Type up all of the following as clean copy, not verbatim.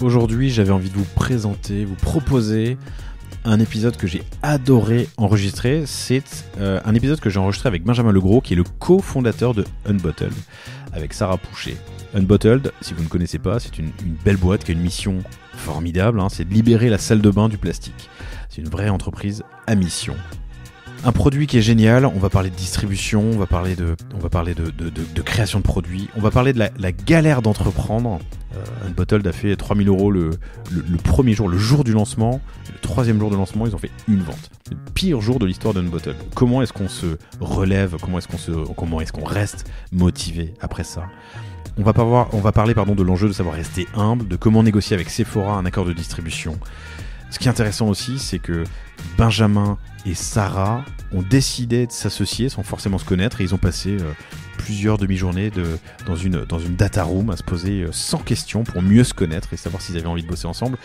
Aujourd'hui, j'avais envie de vous présenter, vous proposer un épisode que j'ai adoré enregistrer. C'est un épisode que j'ai enregistré avec Benjamin Legros, qui est le cofondateur de Unbottled, avec Sarah Pouchet. Unbottled, si vous ne connaissez pas, c'est une belle boîte qui a une mission formidable, c'est de libérer la salle de bain du plastique. C'est une vraie entreprise à mission. Un produit qui est génial, on va parler de distribution, on va parler de création de produits, on va parler de la galère d'entreprendre. Unbottled a fait 3 000 € le premier jour, le jour du lancement. Le troisième jour de lancement, ils ont fait une vente. Le pire jour de l'histoire d'Unbottled. Comment est-ce qu'on se relève, comment est-ce qu'on reste motivé après ça? On va parler de l'enjeu de savoir rester humble, de comment négocier avec Sephora un accord de distribution. Ce qui est intéressant aussi, c'est que Benjamin et Sarah ont décidé de s'associer sans forcément se connaître et ils ont passé plusieurs demi-journées dans une data room à se poser 100 questions pour mieux se connaître et savoir s'ils avaient envie de bosser ensemble.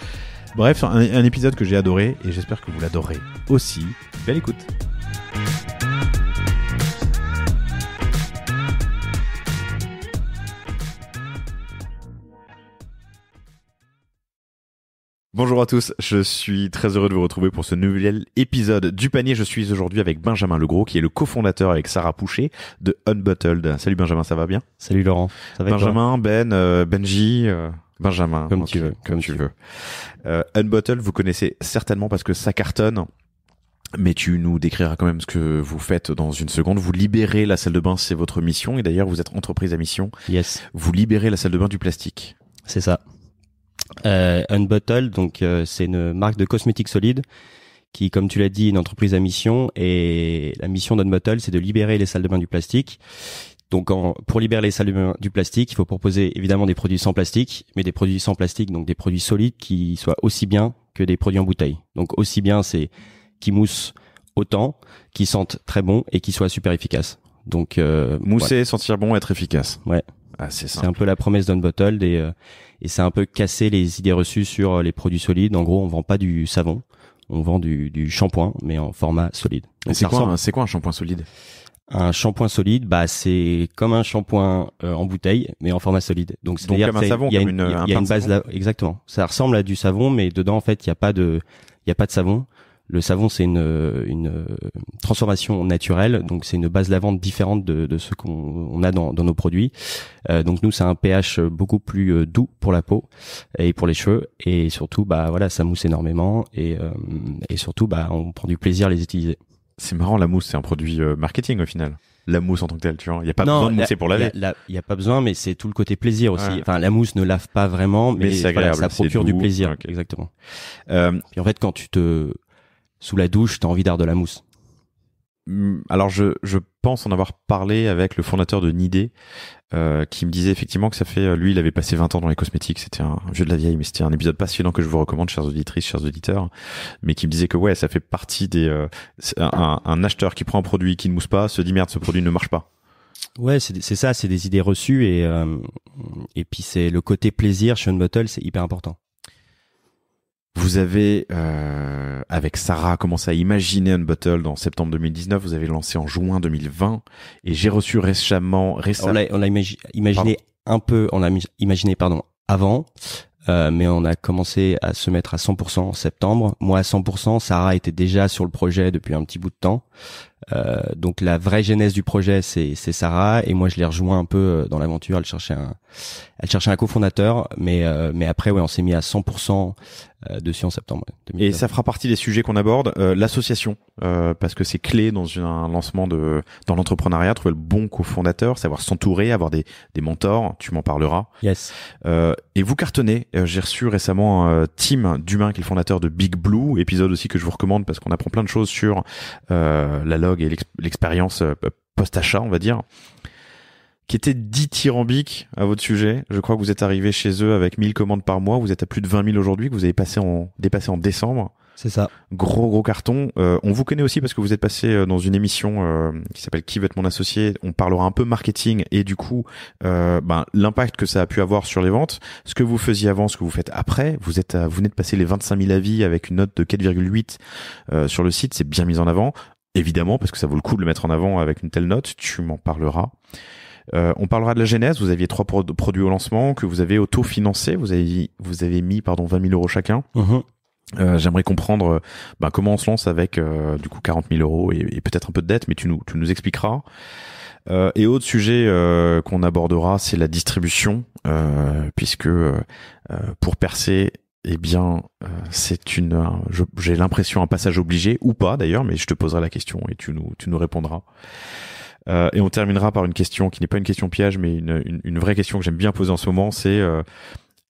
Bref, un épisode que j'ai adoré et j'espère que vous l'adorez aussi. Belle écoute. Bonjour à tous, je suis très heureux de vous retrouver pour ce nouvel épisode du panier. Je suis aujourd'hui avec Benjamin Legros, qui est le cofondateur avec Sarah Pouchet de Unbottled. Salut Benjamin, ça va bien? Salut Laurent, ça va Benjamin, Benji, Benjamin. Comme tu veux. Unbottled, vous connaissez certainement parce que ça cartonne. Mais tu nous décriras quand même ce que vous faites dans une seconde. Vous libérez la salle de bain, c'est votre mission. Et d'ailleurs, vous êtes entreprise à mission. Yes. Vous libérez la salle de bain du plastique. C'est ça. Unbottled, donc c'est une marque de cosmétiques solides qui, comme tu l'as dit, est une entreprise à mission. Et la mission d'Unbottled, c'est de libérer les salles de bain du plastique. Donc, pour libérer les salles de bain du plastique, il faut proposer évidemment des produits sans plastique, mais des produits sans plastique, donc des produits solides qui soient aussi bien que des produits en bouteille. Donc, aussi bien, c'est qui moussent autant, qui sentent très bon et qui soient super efficaces. Donc, mousser, voilà. Sentir bon, être efficace. Ouais. Ah, c'est un peu la promesse d'Unbottled et c'est un peu casser les idées reçues sur les produits solides. En gros, on vend pas du savon, on vend du shampoing, mais en format solide. Donc c'est quoi un shampoing solide? Un shampoing solide, c'est comme un shampoing en bouteille, mais en format solide. Donc c'est-à-dire comme un savon, il y a une base là, exactement. Ça ressemble à du savon, mais dedans en fait il y a pas de savon. Le savon, c'est une transformation naturelle, donc c'est une base lavande différente de ce qu'on a dans nos produits. Donc nous, c'est un pH beaucoup plus doux pour la peau et pour les cheveux, et surtout, ça mousse énormément et surtout, on prend du plaisir à les utiliser. C'est marrant, la mousse, c'est un produit marketing au final. La mousse en tant que telle, tu vois, il y a pas besoin de mousser pour laver. Il y a pas besoin, mais c'est tout le côté plaisir aussi. Ouais. Enfin, la mousse ne lave pas vraiment, mais c'est agréable, ça procure du plaisir. Okay. Exactement. Puis en fait, quand sous la douche, t'as envie d'avoir de la mousse. Alors je pense en avoir parlé avec le fondateur de Nidé, qui me disait effectivement que ça fait, lui il avait passé 20 ans dans les cosmétiques, c'était un vieux de la vieille, mais c'était un épisode passionnant que je vous recommande, chères auditrices, chers auditeurs, mais qui me disait que ouais, ça fait partie un acheteur qui prend un produit qui ne mousse pas, se dit merde, ce produit ne marche pas. Ouais, c'est ça, c'est des idées reçues et puis c'est le côté plaisir chez Unbottled, c'est hyper important. Vous avez, avec Sarah, commencé à imaginer Unbottled en septembre 2019. Vous avez lancé en juin 2020. Et j'ai reçu récemment. On l'a imaginé un peu, avant. Mais on a commencé à se mettre à 100% en septembre. Moi, à 100%, Sarah était déjà sur le projet depuis un petit bout de temps. Donc la vraie genèse du projet, c'est Sarah, et moi je l'ai rejoint un peu dans l'aventure. Elle cherchait un cofondateur, mais après on s'est mis à 100% dessus en septembre 2019. Et ça fera partie des sujets qu'on aborde, l'association, parce que c'est clé dans un lancement dans l'entrepreneuriat, trouver le bon cofondateur, savoir s'entourer, avoir des mentors, tu m'en parleras. Yes. Et vous cartonnez. J'ai reçu récemment Tim Dumain, qui est le fondateur de Big Blue, épisode aussi que je vous recommande parce qu'on apprend plein de choses sur la log et l'expérience post-achat, on va dire, qui était dithyrambique à votre sujet. Je crois que vous êtes arrivé chez eux avec 1000 commandes par mois, vous êtes à plus de 20 000 aujourd'hui, que vous avez dépassé en décembre. C'est ça. Gros carton. On vous connaît aussi parce que vous êtes passé dans une émission qui s'appelle Qui veut être mon associé. On parlera un peu marketing et du coup l'impact que ça a pu avoir sur les ventes. Ce que vous faisiez avant, ce que vous faites après. Vous venez de passer les 25 000 avis avec une note de 4,8 sur le site. C'est bien mis en avant. Évidemment, parce que ça vaut le coup de le mettre en avant avec une telle note. Tu m'en parleras. On parlera de la genèse. Vous aviez 3 produits au lancement que vous avez auto-financés. Vous avez mis 20 000 euros chacun. J'aimerais comprendre comment on se lance avec du coup 40 000 euros et peut-être un peu de dette, mais tu nous expliqueras. Et autre sujet qu'on abordera, c'est la distribution, puisque pour percer, eh bien, j'ai l'impression un passage obligé ou pas d'ailleurs, mais je te poserai la question et tu nous répondras. Et on terminera par une question qui n'est pas une question piège, mais une vraie question que j'aime bien poser en ce moment, c'est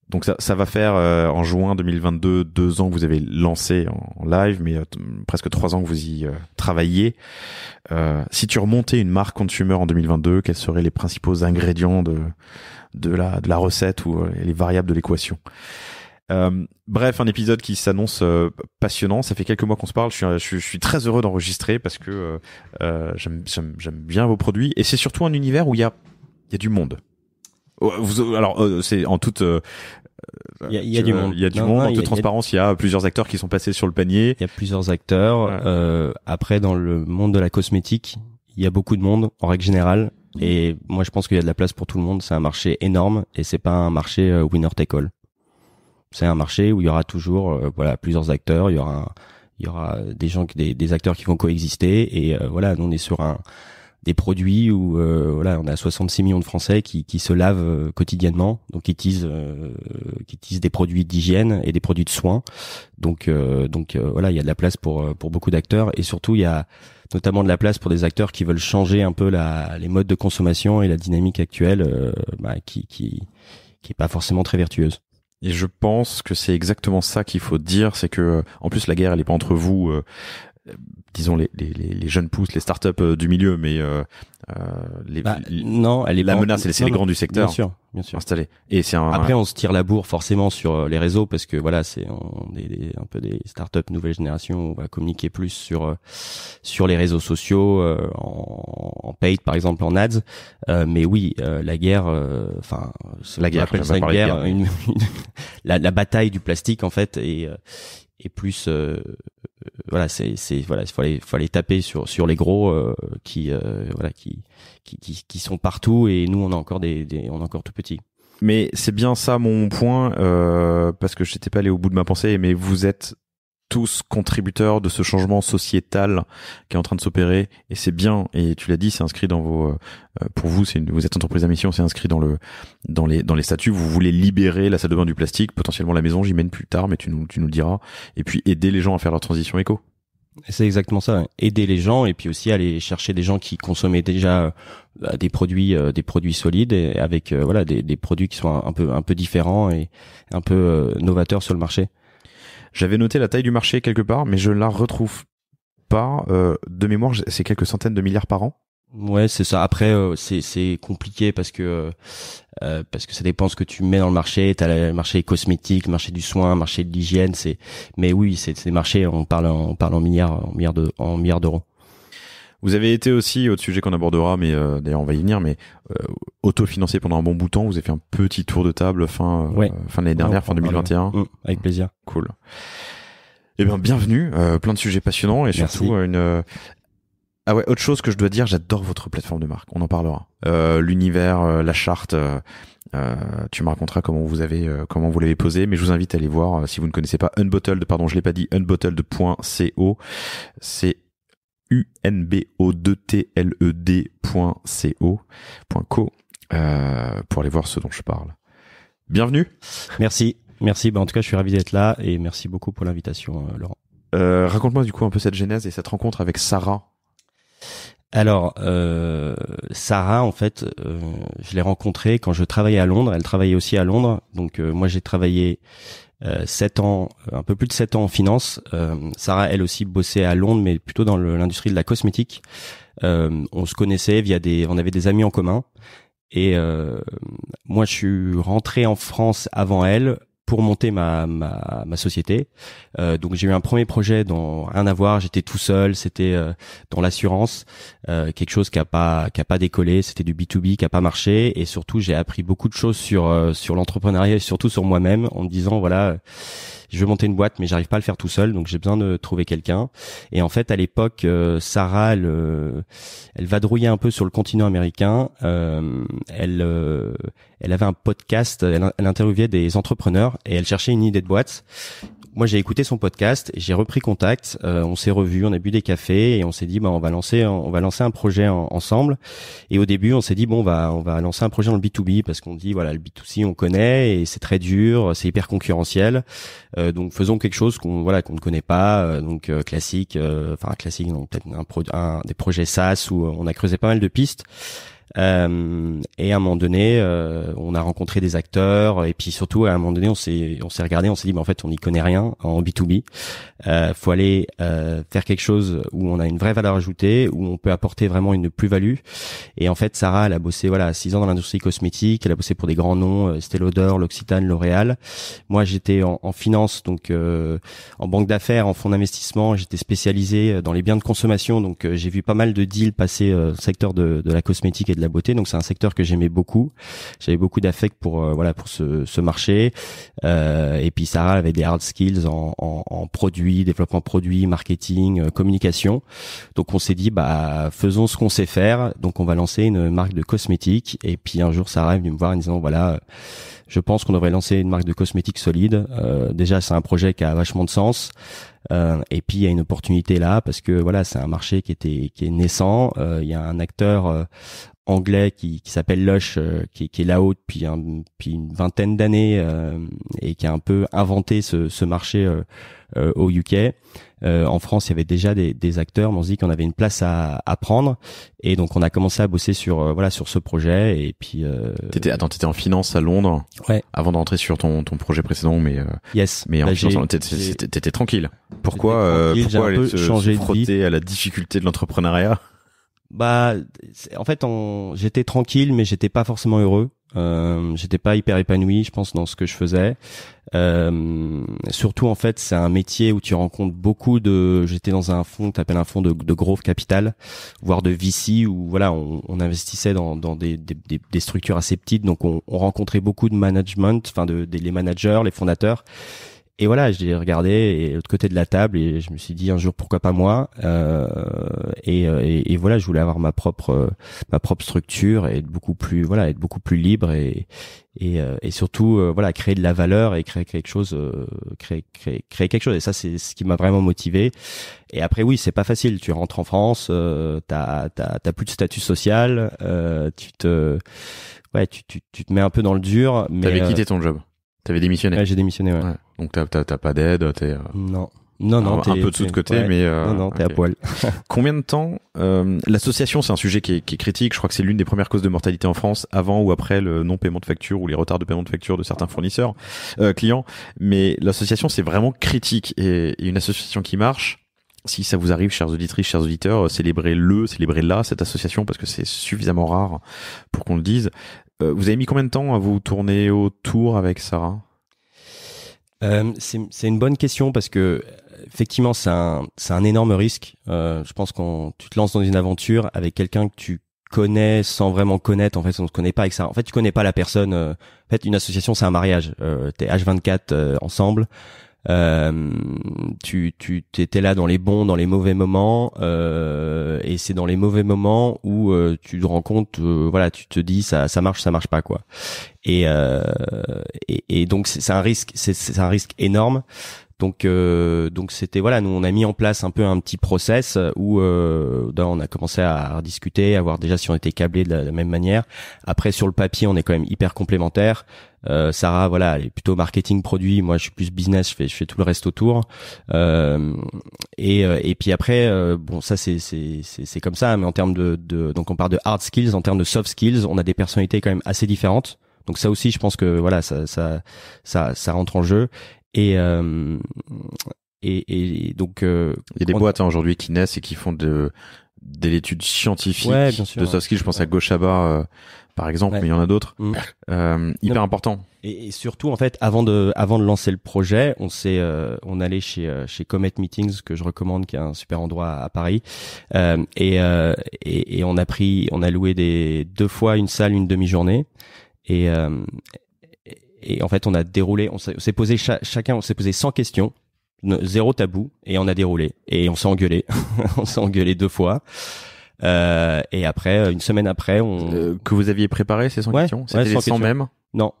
donc ça va faire en juin 2022 2 ans que vous avez lancé en live, mais presque 3 ans que vous y travaillez. Si tu remontais une marque consumer en 2022, quels seraient les principaux ingrédients de la recette ou les variables de l'équation? Bref, un épisode qui s'annonce passionnant. Ça fait quelques mois qu'on se parle. Je suis très heureux d'enregistrer parce que j'aime bien vos produits et c'est surtout un univers où il y a du monde. C'est en toute il y a du monde. Il y a du monde. En toute transparence, il y a plusieurs acteurs qui sont passés sur le panier. Il y a plusieurs acteurs. Ouais. Après, dans le monde de la cosmétique, il y a beaucoup de monde en règle générale. Et moi, je pense qu'il y a de la place pour tout le monde. C'est un marché énorme et c'est pas un marché winner take all. C'est un marché où il y aura toujours plusieurs acteurs. Il y aura des gens des acteurs qui vont coexister et nous on est sur des produits où on a 66 millions de Français qui se lavent quotidiennement, donc qui utilisent des produits d'hygiène et des produits de soins. Donc il y a de la place pour beaucoup d'acteurs et surtout il y a notamment de la place pour des acteurs qui veulent changer un peu les modes de consommation et la dynamique actuelle qui est pas forcément très vertueuse. Et je pense que c'est exactement ça qu'il faut dire, c'est que en plus la guerre elle est pas entre vous, disons les jeunes pousses, les startups du milieu, mais non, elle est la menace c'est les grands du secteur. Bien sûr. Installés. Et Après on se tire la bourre forcément sur les réseaux parce que on est un peu des startups nouvelle génération, on va communiquer plus sur les réseaux sociaux en paid par exemple en ads. Mais oui, la guerre la guerre, ça une guerre, la bataille du plastique en fait et plus il faut aller taper sur les gros qui sont partout et nous on a encore on est encore tout petits. Mais c'est bien ça mon point parce que je n'étais pas allé au bout de ma pensée, mais vous êtes tous contributeurs de ce changement sociétal qui est en train de s'opérer et c'est bien, et tu l'as dit, c'est inscrit dans vos pour vous, vous êtes entreprise à mission, c'est inscrit dans les statuts, vous voulez libérer la salle de bain du plastique, potentiellement la maison, j'y mène plus tard, mais tu nous le diras, et puis aider les gens à faire leur transition éco. C'est exactement ça, hein. Aider les gens et puis aussi aller chercher des gens qui consommaient déjà des produits solides et avec des produits qui sont un peu différents et un peu novateurs sur le marché. J'avais noté la taille du marché quelque part, mais je la retrouve pas. De mémoire, c'est quelques centaines de milliards par an. Ouais, c'est ça. Après, c'est compliqué parce que ça dépend ce que tu mets dans le marché. T'as le marché cosmétique, le marché du soin, le marché de l'hygiène. Mais oui, c'est des marchés. On parle en milliards d'euros. Vous avez été aussi, autre sujet qu'on abordera, mais d'ailleurs on va y venir, mais autofinancé pendant un bon bout de temps. Vous avez fait un petit tour de table fin de l'année dernière, fin 2021. Avec plaisir. Cool. Eh bien, bienvenue. Plein de sujets passionnants et surtout autre chose que je dois dire, j'adore votre plateforme de marque. On en parlera. L'univers, la charte. Tu me raconteras comment vous l'avez posé, mais je vous invite à aller voir si vous ne connaissez pas Unbottled. Pardon, je l'ai pas dit. Unbottled.co. C'est unbottled.co pour aller voir ce dont je parle. Bienvenue. Merci. En tout cas, je suis ravi d'être là et merci beaucoup pour l'invitation, Laurent. Raconte-moi du coup un peu cette genèse et cette rencontre avec Sarah. Alors, Sarah, en fait, je l'ai rencontrée quand je travaillais à Londres. Elle travaillait aussi à Londres. Donc, moi, j'ai travaillé 7 ans, un peu plus de 7 ans en finance. Sarah, elle aussi, bossait à Londres, mais plutôt dans l'industrie de la cosmétique. On se connaissait on avait des amis en commun. Et moi, je suis rentré en France avant elle pour monter ma société. Donc j'ai eu un premier projet dont rien à voir, j'étais tout seul, c'était dans l'assurance, quelque chose qui a pas décollé, c'était du B2B qui a pas marché et surtout j'ai appris beaucoup de choses sur l'entrepreneuriat et surtout sur moi-même en me disant voilà, je veux monter une boîte, mais j'arrive pas à le faire tout seul, donc j'ai besoin de trouver quelqu'un. Et en fait, à l'époque, Sarah, elle vadrouillait un peu sur le continent américain. Elle avait un podcast, elle interviewait des entrepreneurs et elle cherchait une idée de boîte. Moi, j'ai écouté son podcast et j'ai repris contact. On s'est revus, on a bu des cafés et on s'est dit, on va lancer un projet ensemble. Et au début, on s'est dit, on va lancer un projet dans le B2B parce qu'on dit, voilà, le B2C, on connaît et c'est très dur, c'est hyper concurrentiel. Donc, faisons quelque chose qu'on ne connaît pas. Classique, donc peut-être des projets SaaS où on a creusé pas mal de pistes. Et à un moment donné, on a rencontré des acteurs et puis surtout à un moment donné, on s'est regardé, on s'est dit, en fait, on n'y connaît rien en B2B. Faut aller faire quelque chose où on a une vraie valeur ajoutée, où on peut apporter vraiment une plus-value. Et en fait, Sarah, elle a bossé 6 ans dans l'industrie cosmétique. Elle a bossé pour des grands noms, Estée Lauder, L'Occitane, L'Oréal. Moi, j'étais en finance, donc en banque d'affaires, en fonds d'investissement. J'étais spécialisé dans les biens de consommation, donc j'ai vu pas mal de deals passer secteur de la cosmétique et de la beauté, donc c'est un secteur que j'aimais beaucoup. J'avais beaucoup d'affect pour ce marché. Et puis Sarah avait des hard skills en produits, développement produit, marketing, communication. Donc on s'est dit faisons ce qu'on sait faire. Donc on va lancer une marque de cosmétiques. Et puis un jour Sarah est venue me voir en disant je pense qu'on devrait lancer une marque de cosmétiques solide. Déjà c'est un projet qui a vachement de sens. Et puis il y a une opportunité là parce que c'est un marché qui est naissant. Il y a un acteur anglais qui s'appelle Lush qui est là-haut depuis une vingtaine d'années et qui a un peu inventé ce marché au UK. En France, il y avait déjà des acteurs, mais on se dit qu'on avait une place à prendre et donc on a commencé à bosser sur ce projet et puis T'étais en finance à Londres avant de rentrer sur ton projet précédent yes. Mais en finance t'étais tranquille. Pourquoi aller se frotter à la difficulté de l'entrepreneuriat? En fait, j'étais tranquille, mais j'étais pas forcément heureux. J'étais pas hyper épanoui, je pense, dans ce que je faisais. Surtout, en fait, c'est un métier où tu rencontres j'étais dans un fonds, t'appelles un fonds de growth capital, voire de VC, où on investissait dans des structures assez petites, donc on rencontrait beaucoup de management, les managers, les fondateurs. Et j'ai regardé de l'autre côté de la table et je me suis dit un jour pourquoi pas moi. Je voulais avoir ma propre structure et être beaucoup plus libre et surtout créer de la valeur et créer quelque chose et ça c'est ce qui m'a vraiment motivé. Et après oui, c'est pas facile, tu rentres en France, t'as plus de statut social, tu te mets un peu dans le dur, mais t'avais quitté ton job. T'avais démissionné. Ouais, j'ai démissionné, ouais. Donc t'as pas d'aide, Non, un peu de sous de côté, mais t'es à poil. Combien de temps l'association, c'est un sujet qui est critique. Je crois que c'est l'une des premières causes de mortalité en France, avant ou après le non-paiement de factures ou les retards de paiement de factures de certains fournisseurs, clients. Mais l'association, c'est vraiment critique et une association qui marche. Si ça vous arrive, chères auditrices, chers auditeurs, célébrez-la, cette association, parce que c'est suffisamment rare pour qu'on le dise. Vous avez mis combien de temps à vous tourner autour avec Sarah? C'est une bonne question parce que effectivement c'est un énorme risque. Je pense quand tu te lances dans une aventure avec quelqu'un que tu connais sans vraiment connaître, en fait on ne se connaît pas avec ça. En fait tu connais pas la personne. En fait une association c'est un mariage. T'es H24 ensemble. Tu t'es là dans les bons, dans les mauvais moments, et c'est dans les mauvais moments où tu te rends compte, tu te dis ça marche pas quoi. Et donc c'est un risque énorme. Donc c'était nous on a mis en place un peu un petit process où on a commencé à discuter, à voir déjà si on était câblés de la même manière. Après sur le papier on est quand même hyper complémentaires. Sarah elle est plutôt marketing produit, moi je suis plus business, je fais tout le reste autour. Et puis après ça c'est comme ça, mais en termes donc on parle de hard skills, en termes de soft skills, on a des personnalités quand même assez différentes. Donc ça aussi je pense que ça rentre en jeu. Et donc il y a des boîtes aujourd'hui qui naissent et qui font de l'étude scientifique de soft skills. Je pense à Goshaba par exemple, mais il y en a d'autres. Hyper important. Et surtout en fait avant de lancer le projet, on allait chez Comet Meetings, que je recommande, qui est un super endroit à Paris, et on a loué 2 fois une salle, une demi-journée. et en fait, on a déroulé, on s'est posé chacun, on s'est posé 100 questions, zéro tabou, et on a déroulé. Et on s'est engueulé. On s'est engueulé 2 fois. Et après, une semaine après, que vous aviez préparé ces 100 questions? C'était les 100 mêmes? Non.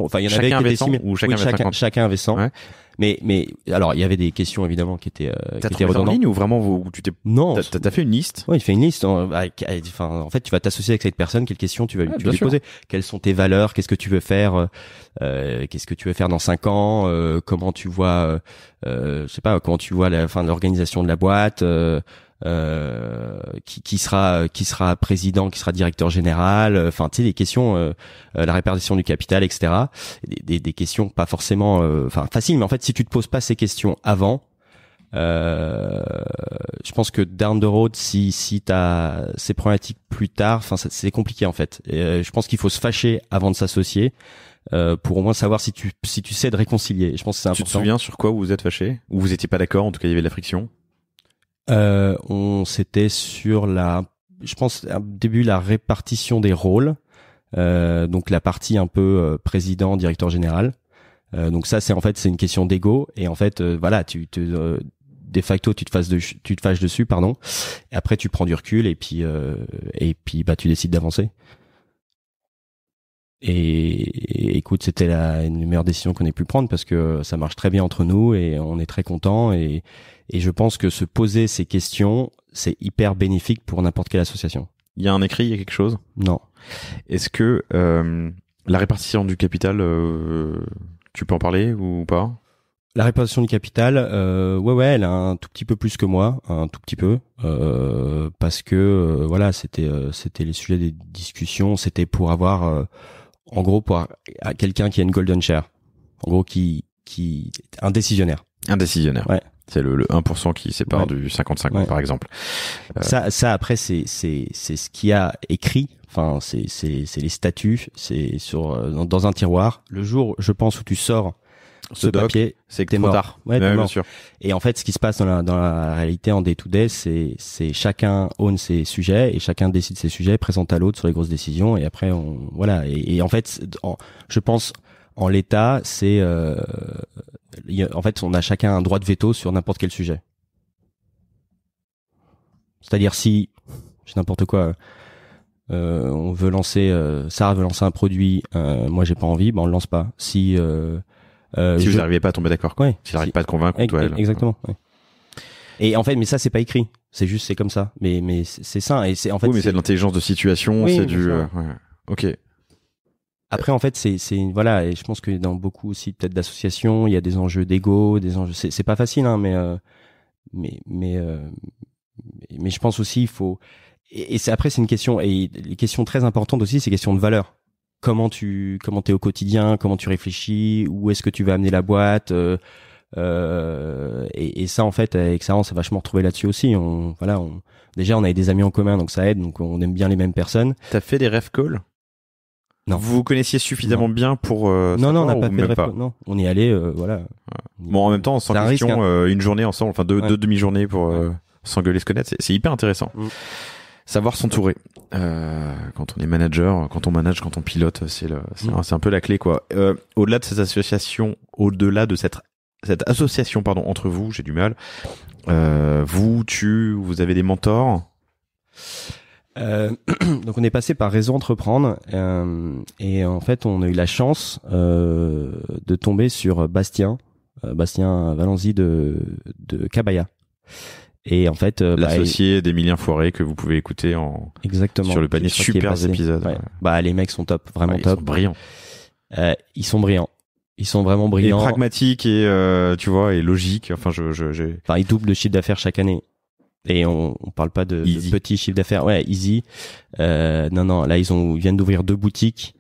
Enfin, il y en chacun avait avait 100 ou chacun avait 50? Chacun avait 100. Ouais. Mais alors, il y avait des questions évidemment qui étaient redondantes. En ligne ou vraiment Non. T'as fait une liste? Ouais, il fait une liste. Enfin, en fait, tu vas t'associer avec cette personne. Quelles questions tu vas lui poser? Quelles sont tes valeurs? Qu'est-ce que tu veux faire? Qu'est-ce que tu veux faire dans 5 ans? Comment tu vois? Je sais pas. Comment tu vois la fin de l'organisation de la boîte? Qui sera président, qui sera directeur général, enfin tu sais, des questions, la répartition du capital, etc. Des questions pas forcément enfin faciles, mais en fait si tu te poses pas ces questions avant, je pense que down the road, si t'as ces problématiques plus tard, enfin c'est compliqué en fait. Et, je pense qu'il faut se fâcher avant de s'associer pour au moins savoir si tu sais de réconcilier. Je pense que c'est important. Tu te souviens sur quoi vous vous êtes fâché, ou vous étiez pas d'accord, en tout cas il y avait de la friction? C'était sur je pense au début la répartition des rôles, donc la partie un peu président, directeur général. Donc ça c'est une question d'ego, et en fait voilà, de facto tu te fâches dessus, pardon. Et après tu prends du recul et puis bah tu décides d'avancer. Et écoute, c'était une meilleure décision qu'on ait pu prendre, parce que ça marche très bien entre nous et on est très contents, et je pense que se poser ces questions, c'est hyper bénéfique pour n'importe quelle association. Il y a un écrit, il y a quelque chose? Non. Est-ce que la répartition du capital, tu peux en parler ou pas? La répartition du capital, ouais, elle a un tout petit peu plus que moi, un tout petit peu, parce que voilà, c'était les sujets des discussions, c'était pour avoir, en gros, pour quelqu'un qui a une golden share, en gros, qui un décisionnaire. Un décisionnaire. Ouais. C'est le 1% qui sépare du 50-50 par exemple. Ça après c'est ce qu'il y a écrit. Enfin c'est les statuts. C'est dans un tiroir. Le jour, je pense, où tu sors ce papier, c'est que t'es trop mort. tard. Ouais, t'es mort. Bien sûr. Et en fait, ce qui se passe dans la réalité en day to day, c'est chacun own ses sujets et chacun décide ses sujets, présente à l'autre sur les grosses décisions, et après voilà. Et en fait, je pense en l'état, c'est en fait, on a chacun un droit de veto sur n'importe quel sujet. C'est-à-dire si, c'est n'importe quoi, on veut lancer, Sarah veut lancer un produit, moi j'ai pas envie, ben on le lance pas. Si vous n'arrivez pas à tomber d'accord, ouais, si n'arrivez pas à te convaincre, toi, elle. Exactement. Ouais. Et en fait, mais ça c'est pas écrit, c'est comme ça. Mais c'est ça, et c'est en fait. Oui, mais c'est de l'intelligence de situation, oui, c'est du. Ouais. Ok. Après, en fait, c'est voilà, et je pense que dans beaucoup aussi peut-être d'associations, il y a des enjeux d'ego, des enjeux. C'est pas facile, hein, mais je pense aussi il faut. Et c'est une question, et les questions très importantes aussi, c'est questions de valeur. Comment t'es au quotidien, comment tu réfléchis, où est-ce que tu vas amener la boîte, et ça en fait avec ça on s'est vachement retrouvé là-dessus aussi. Déjà on avait des amis en commun, donc ça aide, donc on aime bien les mêmes personnes. T'as fait des ref calls? Non. Vous vous connaissiez suffisamment bien pour non, on n'a pas fait de ref call. Non, on y allait, voilà. Ouais. Bon, en même temps, sans question, une journée ensemble, enfin deux demi-journées pour s'engueuler, se connaître, c'est hyper intéressant. Savoir s'entourer. Quand on est manager, quand on manage, quand on pilote, c'est un peu la clé, quoi. Au-delà de cette association, au-delà de cette association, pardon, entre vous, j'ai du mal. Vous avez des mentors? Donc on est passé par Réseau Entreprendre, et en fait on a eu la chance de tomber sur Bastien Valenzi de Cabaya. Et en fait, l'associé d'Emilien Foiré, que vous pouvez écouter exactement sur le panier, super épisode. Ouais. Bah les mecs sont top, vraiment top. Ils sont brillants. Ils sont vraiment brillants. Et pragmatiques et tu vois, et logiques. Enfin, Enfin, ils doublent le chiffre d'affaires chaque année. Et on parle pas de petits chiffres d'affaires. Ouais, easy. Non, là ils viennent d'ouvrir 2 boutiques.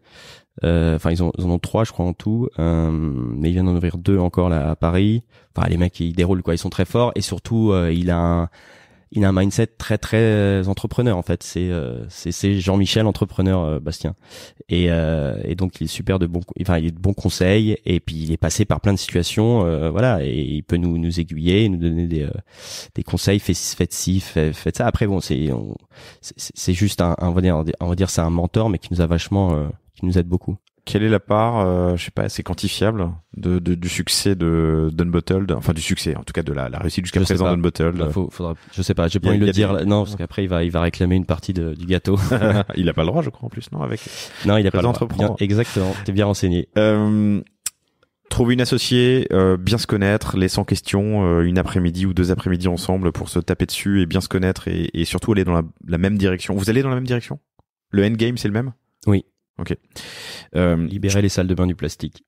Enfin, ils en ont 3, je crois, en tout. Mais ils viennent d'en ouvrir 2 encore là à Paris. Enfin, les mecs, ils déroulent, quoi. Ils sont très forts, et surtout, il a un mindset très très entrepreneur en fait. C'est Jean-Michel entrepreneur, Bastien. Et donc il est super il est de bons conseils, et puis il est passé par plein de situations, voilà, et il peut nous aiguiller, nous donner des conseils. Faites ci, faites ça. Après bon, c'est juste on va dire c'est un mentor, mais qui nous a vachement qui nous aide beaucoup. quelle est la part, je sais pas, c'est quantifiable du succès d'Unbottled, enfin du succès, en tout cas de la réussite jusqu'à présent d'Unbottled. Faudra, je sais pas, j'ai pas envie de le dire. Non, parce qu'après il va réclamer une partie du gâteau. Il a pas le droit, je crois, en plus, non, avec. Non, il a pas le droit. Bien, exactement. T'es bien renseigné. Trouver une associée, bien se connaître, les 100 questions, une après-midi ou 2 après-midi ensemble pour se taper dessus et bien se connaître et surtout aller dans la même direction. Vous allez dans la même direction? Le endgame, c'est le même? Oui. Ok. Libérer les salles de bain du plastique.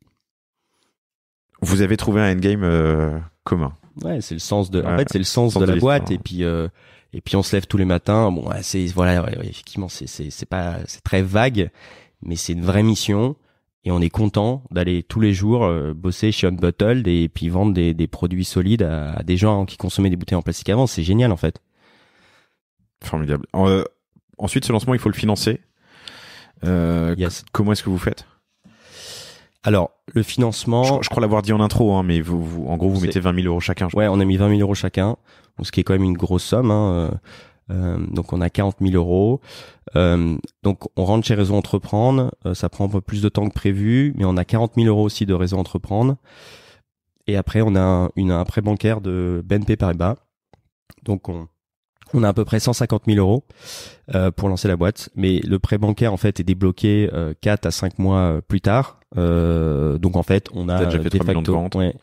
Vous avez trouvé un endgame commun. Ouais, c'est le sens de. En fait, c'est le sens de la boîte. Et puis on se lève tous les matins. Bon, effectivement, c'est très vague, mais c'est une vraie mission. Et on est content d'aller tous les jours bosser chez Unbottled et puis vendre des produits solides à des gens qui consommaient des bouteilles en plastique avant. C'est génial, en fait. Formidable. Ensuite, ce lancement, il faut le financer. Yes. Comment est-ce que vous faites? Alors, le financement... Je crois l'avoir dit en intro, hein, mais en gros, vous mettez 20 000 euros chacun. Ouais, on a mis 20 000 euros chacun, ce qui est quand même une grosse somme. Donc, on a 40 000 euros. Donc, on rentre chez Réseau Entreprendre. Ça prend un peu plus de temps que prévu, mais on a 40 000 euros aussi de Réseau Entreprendre. Et après, on a un prêt bancaire de BNP Paribas. Donc, on a à peu près 150 000 euros pour lancer la boîte, mais le prêt bancaire en fait est débloqué 4 à 5 mois plus tard. Donc en fait, on a déjà fait 3 millions de ventes. Ouais,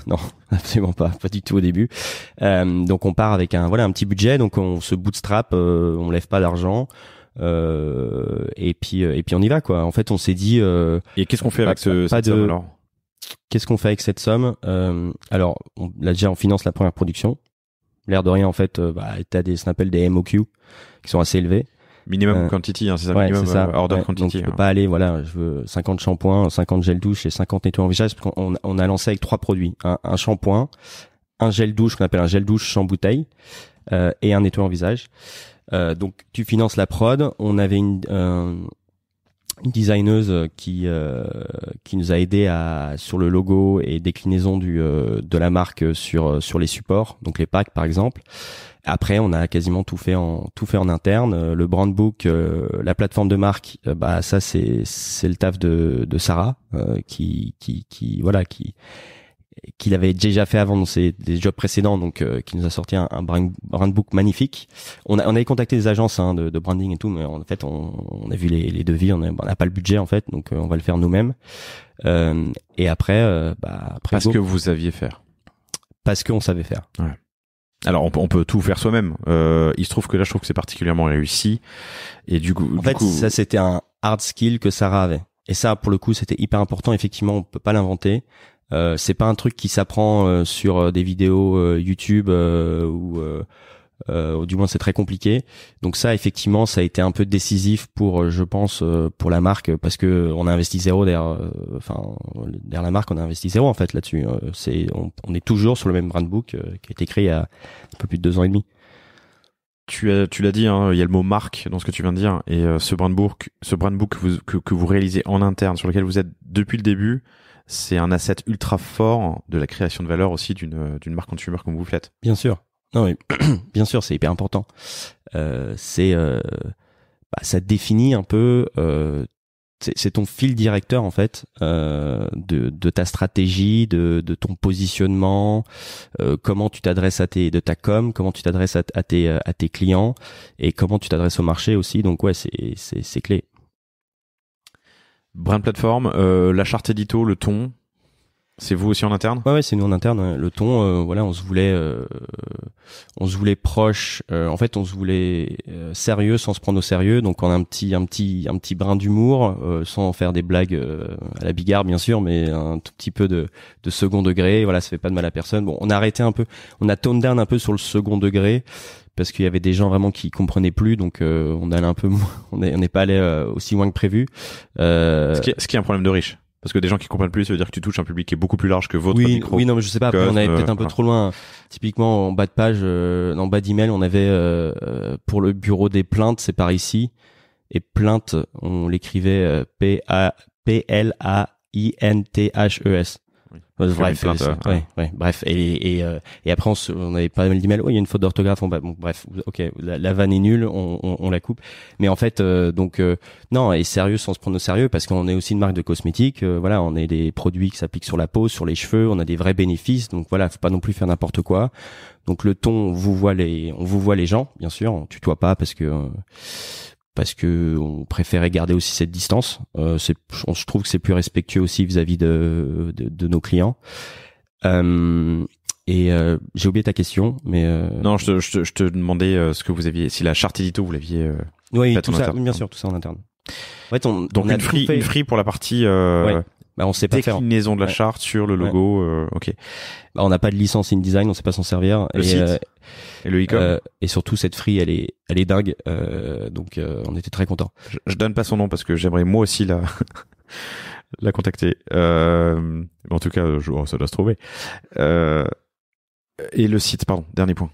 non, absolument pas du tout au début. Donc on part avec un petit budget, donc on se bootstrap, on lève pas d'argent. Et puis on y va quoi. En fait, on s'est dit. Et qu'est-ce qu'on fait avec cette somme alors? Qu'est-ce qu'on fait avec cette somme? Alors, là déjà, on finance la première production. L'air de rien, en fait, t'as ce qu'on appelle des MOQ qui sont assez élevés. Minimum quantity, hein, c'est ça, ouais, minimum c'est ça. Order quantity. Donc, tu peux pas aller, voilà, je veux 50 shampoings, 50 gel douche et 50 nettoyants visage, parce qu'on a lancé avec 3 produits. Un shampoing, un gel douche qu'on appelle un gel douche sans bouteille, et un nettoyant visage. Donc, tu finances la prod. On avait une designeuse qui nous a aidé sur le logo et déclinaison de la marque sur les supports, donc les packs par exemple. Après, on a quasiment tout fait en interne. Le brand book, la plateforme de marque, ça c'est le taf de Sarah qui l'avait déjà fait avant dans des jobs précédents, donc qui nous a sorti un brand book magnifique. On avait contacté des agences de branding et tout, mais en fait on a vu les devis, on n'a pas le budget en fait, donc on va le faire nous-mêmes. Et après parce que vous saviez faire. Parce qu'on savait faire. Ouais. Alors on peut tout faire soi-même. Il se trouve que là je trouve que c'est particulièrement réussi. Et du coup, ça c'était un hard skill que Sarah avait. Et ça pour le coup c'était hyper important. Effectivement, on peut pas l'inventer. C'est pas un truc qui s'apprend sur des vidéos YouTube ou du moins c'est très compliqué. Donc ça effectivement ça a été un peu décisif pour je pense pour la marque, parce que on a investi zéro derrière la marque, on a investi zéro en fait là-dessus. On est toujours sur le même brand book qui a été créé il y a un peu plus de 2 ans et demi. Tu l'as dit, hein, il y a le mot marque dans ce que tu viens de dire, et ce brand book que vous réalisez en interne, sur lequel vous êtes depuis le début, c'est un asset ultra fort de la création de valeur aussi d'une marque consumer comme vous faites. Bien sûr. Non, mais bien sûr, c'est hyper important. Ça définit un peu. C'est ton fil directeur en fait de ta stratégie, de ton positionnement, comment tu t'adresses de ta com, comment tu t'adresses à tes clients et comment tu t'adresses au marché aussi. Donc ouais, c'est clé. Brand Platform, la charte édito, le ton, c'est vous aussi en interne? Ouais, c'est nous en interne. Ouais. Le ton, on se voulait proche. En fait, on se voulait sérieux sans se prendre au sérieux. Donc, on a un petit brin d'humour, sans faire des blagues à la bigarre, bien sûr, mais un tout petit peu de second degré. Voilà, ça fait pas de mal à personne. Bon, on a arrêté un peu, on a toned down un peu sur le second degré, parce qu'il y avait des gens vraiment qui comprenaient plus, donc on allait un peu on n'est pas allé aussi loin que prévu. Ce qui est un problème de riche, parce que des gens qui comprennent plus, ça veut dire que tu touches un public qui est beaucoup plus large que votre micro. Oui, non, mais je sais pas, après, on avait peut-être un peu trop loin. Typiquement en bas de page, en bas d'email, on avait pour le bureau des plaintes, c'est par ici, et plainte, on l'écrivait P-L-A-I-N-T-H-E-S. Bref, bref. Et après on avait pas mal d'emails. Il y a une faute d'orthographe. Bon, bref, ok, la vanne est nulle, on la coupe. Mais en fait, non, et sérieux sans se prendre au sérieux, parce qu'on est aussi une marque de cosmétiques. Voilà, on est des produits qui s'appliquent sur la peau, sur les cheveux. On a des vrais bénéfices. Donc voilà, faut pas non plus faire n'importe quoi. Donc le ton, on vous voit les gens, bien sûr. On tutoie pas parce que on préférait garder aussi cette distance. Je trouve que c'est plus respectueux aussi vis-à-vis de nos clients. J'ai oublié ta question, mais non, je te demandais ce que vous aviez, si la charte édito vous l'aviez. Oui, tout ça, bien sûr, tout ça en interne. En fait, donc une free pour la partie. Bah, on sait pas faire. Déclinaison de la charte sur le logo. Ok. Bah, on n'a pas de licence InDesign, on sait pas s'en servir. Le site. Et le e-com. Et surtout cette free, elle est dingue. Donc on était très contents. Je donne pas son nom parce que j'aimerais moi aussi la contacter. En tout cas, ça doit se trouver. Et le site, pardon, dernier point.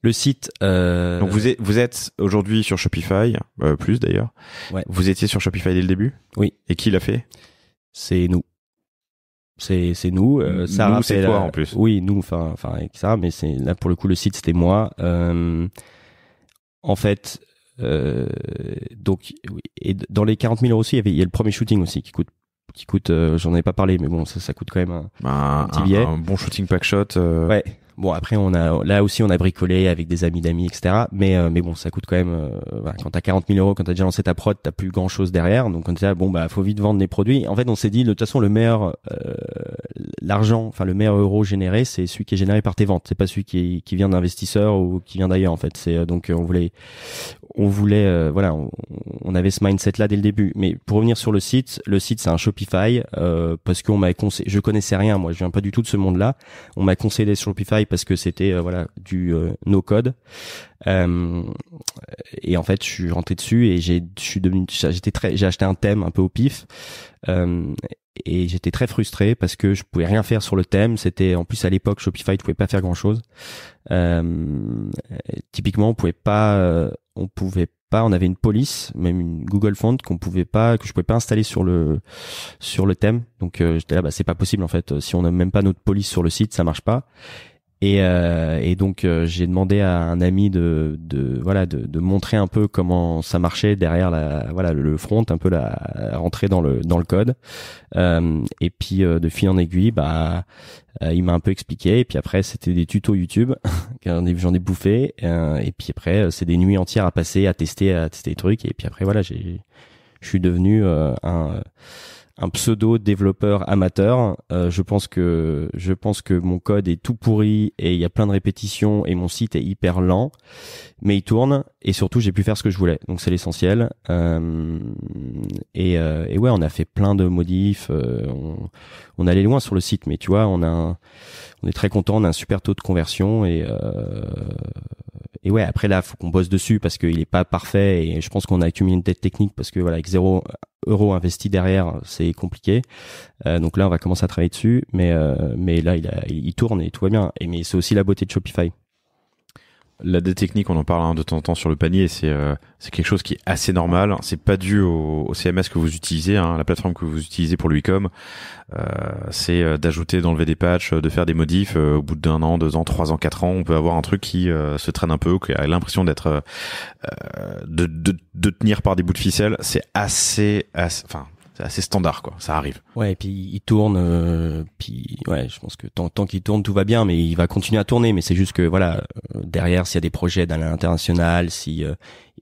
Le site. Donc vous êtes aujourd'hui sur Shopify, plus d'ailleurs. Ouais. Vous étiez sur Shopify dès le début. Oui. Et qui l'a fait? C'est nous. C'est nous. Sarah, nous, c'est toi en plus. Oui, nous. Enfin, avec Sarah, mais c'est là pour le coup le site c'était moi. En fait, donc oui. Et dans les 40 000 € aussi, il y a le premier shooting aussi qui coûte. J'en ai pas parlé, mais bon, ça coûte quand même un petit billet. Un bon shooting pack shot. Ouais. Bon, après on a bricolé avec des amis d'amis, etc. Mais bon, ça coûte quand même. Quand t'as 40 000 €, quand t'as déjà lancé ta prod, t'as plus grand chose derrière. Donc on disait bon bah faut vite vendre des produits. En fait, on s'est dit de toute façon le meilleur le meilleur euro généré, c'est celui qui est généré par tes ventes. C'est pas celui qui vient d'investisseurs ou qui vient d'ailleurs en fait. C'est donc on voulait on avait ce mindset là dès le début. Mais pour revenir sur le site c'est un Shopify parce qu'on m'a conseillé. Je connaissais rien, moi, je viens pas du tout de ce monde-là. On m'a conseillé d'être sur Shopify parce que c'était du no code. Et en fait, je suis rentré dessus et j'ai acheté un thème un peu au pif. Et j'étais très frustré parce que je pouvais rien faire sur le thème. C'était en plus à l'époque Shopify, tu pouvais pas faire grand chose. Typiquement, on avait une police, même une Google Font que je pouvais pas installer sur le thème. Donc j'étais là, c'est pas possible en fait. Si on n'a même pas notre police sur le site, ça marche pas. Et donc j'ai demandé à un ami de montrer un peu comment ça marchait derrière le front, un peu rentrer dans le code. Et puis de fil en aiguille, il m'a un peu expliqué. Et puis après c'était des tutos YouTube, j'en ai bouffé. Et puis après c'est des nuits entières à passer, à tester des trucs. Et puis après je suis devenu un pseudo développeur amateur. Je pense que mon code est tout pourri et il y a plein de répétitions et mon site est hyper lent, mais il tourne et surtout j'ai pu faire ce que je voulais. Donc c'est l'essentiel. Et ouais, on a fait plein de modifs. On allait loin sur le site, mais tu vois, on est très content. On a un super taux de conversion et ouais, après là, faut qu'on bosse dessus parce qu'il est pas parfait et je pense qu'on a accumulé une dette technique parce que avec 0 € investi derrière, c'est compliqué. Donc là, on va commencer à travailler dessus, mais là, il tourne et tout va bien. Mais c'est aussi la beauté de Shopify. La dette technique, on en parle de temps en temps sur le panier, c'est quelque chose qui est assez normal. C'est pas dû au CMS que vous utilisez, la plateforme que vous utilisez pour le e-com. C'est d'ajouter, d'enlever des patchs, de faire des modifs. Au bout d'1 an, 2 ans, 3 ans, 4 ans, on peut avoir un truc qui se traîne un peu, qui a l'impression d'être de tenir par des bouts de ficelle. C'est assez standard, quoi. Ça arrive. Ouais, et puis il tourne. Puis ouais, je pense que tant qu'il tourne, tout va bien. Mais il va continuer à tourner. Mais c'est juste que derrière, s'il y a des projets dans l'international,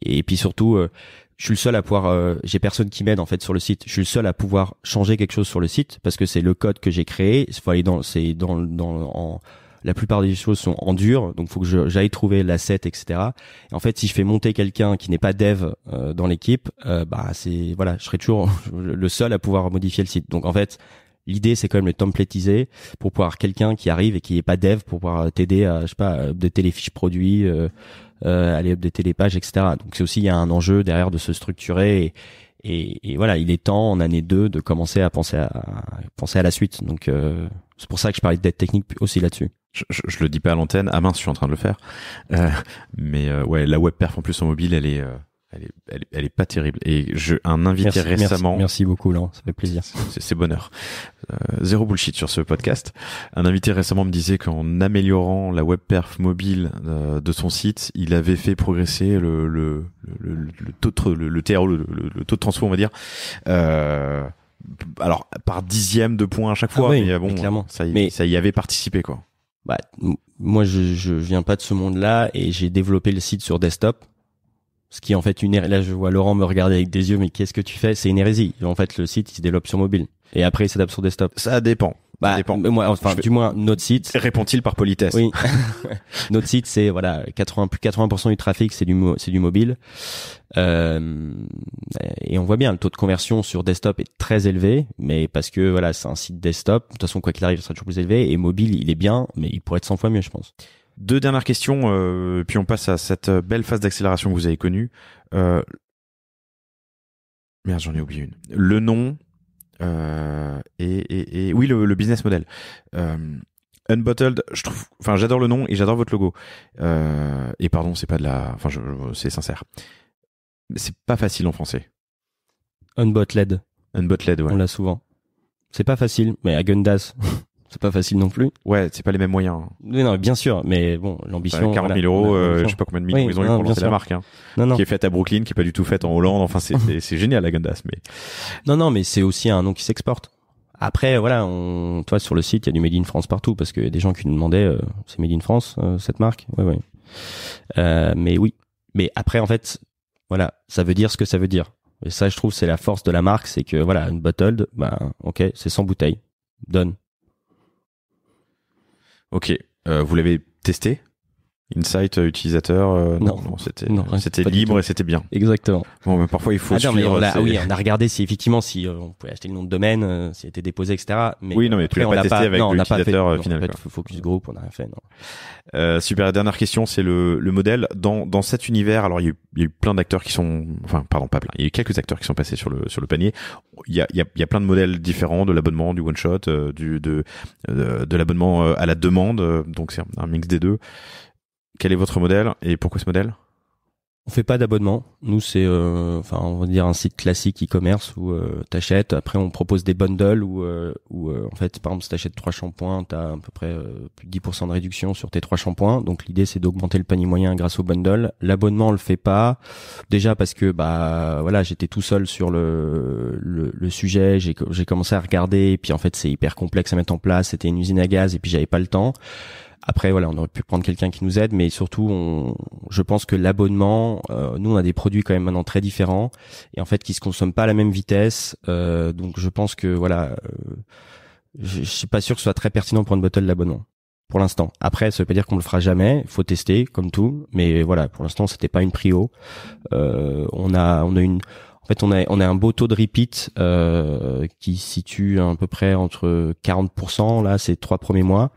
et puis surtout, je suis le seul à pouvoir. J'ai personne qui m'aide en fait sur le site. Je suis le seul à pouvoir changer quelque chose sur le site parce que c'est le code que j'ai créé. Il faut aller la plupart des choses sont en dur, donc faut que j'aille trouver l'asset, etc. Et en fait, si je fais monter quelqu'un qui n'est pas dev dans l'équipe, je serai toujours le seul à pouvoir modifier le site. Donc en fait, l'idée c'est quand même le templatiser pour pouvoir quelqu'un qui arrive et qui est pas dev pour pouvoir t'aider à updater les fiches produits, aller updater les pages, etc. Donc c'est aussi il y a un enjeu derrière de se structurer et voilà, il est temps en année 2 de commencer à penser à la suite. Donc c'est pour ça que je parlais de dette technique aussi là-dessus. Je le dis pas à l'antenne. Ah mince, je suis en train de le faire. Mais ouais, la web perf en plus en mobile, elle elle est pas terrible. Et un invité récemment. Merci beaucoup, Laurent. Ça fait plaisir. C'est bonheur. Zéro bullshit sur ce podcast. Un invité récemment me disait qu'en améliorant la web perf mobile de son site, il avait fait progresser le taux de TRO, le taux de transfo, on va dire. Alors par dixième de points à chaque fois, oui, mais bon, clairement. Ça y avait participé, quoi. Bah, moi, je viens pas de ce monde-là et j'ai développé le site sur desktop. Ce qui est en fait une hérésie. Là, je vois Laurent me regarder avec des yeux, mais qu'est-ce que tu fais? C'est une hérésie. En fait, le site, il se développe sur mobile. Et après, il s'adapte sur desktop. Ça dépend. Bah, moi, enfin, du moins, notre site. Répond-il par politesse? Oui. Notre site, c'est, voilà, 80% du trafic, c'est du mobile. Et on voit bien, le taux de conversion sur desktop est très élevé, mais parce que, voilà, c'est un site desktop. De toute façon, quoi qu'il arrive, il sera toujours plus élevé. Et mobile, il est bien, mais il pourrait être 100 fois mieux, je pense. 2 dernières questions, puis on passe à cette belle phase d'accélération que vous avez connue. Merde, j'en ai oublié une. Le nom et oui, le business model. Unbottled, j'adore le nom et j'adore votre logo. Et pardon, c'est pas de la, c'est sincère. C'est pas facile en français. Unbottled, ouais. On l'a souvent. C'est pas facile, mais Häagen-Dazs. C'est pas facile non plus. Ouais, c'est pas les mêmes moyens. Oui, non, bien sûr, mais bon, l'ambition. 40 000 euros, je sais pas combien de millions ils ont eu pour lancer la marque, hein. Non. Qui est faite à Brooklyn, qui est pas du tout faite en Hollande. Enfin, c'est génial, Häagen-Dazs, mais. Non, mais c'est aussi un nom qui s'exporte. Après, voilà, toi, sur le site, il y a du Made in France partout, parce qu'il y a des gens qui nous demandaient, c'est Made in France, cette marque? Ouais. Mais oui. Mais après, en fait, voilà, ça veut dire ce que ça veut dire. Et ça, je trouve, c'est la force de la marque, c'est que, voilà, une bottled, ok, c'est 100 bouteilles. Donne. Ok, vous l'avez testé? Insight utilisateur? Non, c'était libre et c'était bien. Exactement. Bon, mais parfois il faut suivre. On a regardé si effectivement on pouvait acheter le nom de domaine, s'il était déposé, etc. Mais oui, non, mais tu l'as pas testé avec l'utilisateur final. En fait, focus group, on n'a rien fait. Non. Super. Dernière question, c'est le modèle dans cet univers. Alors il y a eu plein d'acteurs qui sont, pas plein. Il y a eu quelques acteurs qui sont passés sur le panier. Il y a plein de modèles différents, de l'abonnement, du one shot, de l'abonnement à la demande. Donc c'est un mix des deux. Quel est votre modèle et pourquoi ce modèle? On fait pas d'abonnement. Nous, c'est, on va dire un site classique e-commerce où t'achètes. Après, on propose des bundles où en fait, par exemple, si t'achètes 3 shampoings, t'as à peu près plus de 10% de réduction sur tes 3 shampoings. Donc, l'idée, c'est d'augmenter le panier moyen grâce au bundle. L'abonnement, on le fait pas. Déjà parce que, voilà, j'étais tout seul sur le sujet. J'ai commencé à regarder. Et puis, en fait, c'est hyper complexe à mettre en place. C'était une usine à gaz et puis j'avais pas le temps. Après, voilà, on aurait pu prendre quelqu'un qui nous aide, mais surtout, je pense que l'abonnement, nous, on a des produits quand même maintenant très différents et en fait qui se consomment pas à la même vitesse. Donc, je pense que voilà, je suis pas sûr que ce soit très pertinent pour une bottle l'abonnement pour l'instant. Après, ça veut pas dire qu'on le fera jamais. Il faut tester comme tout, mais voilà, pour l'instant, c'était pas une prio. On a un beau taux de repeat qui se situe à peu près entre 40% là, ces 3 premiers mois.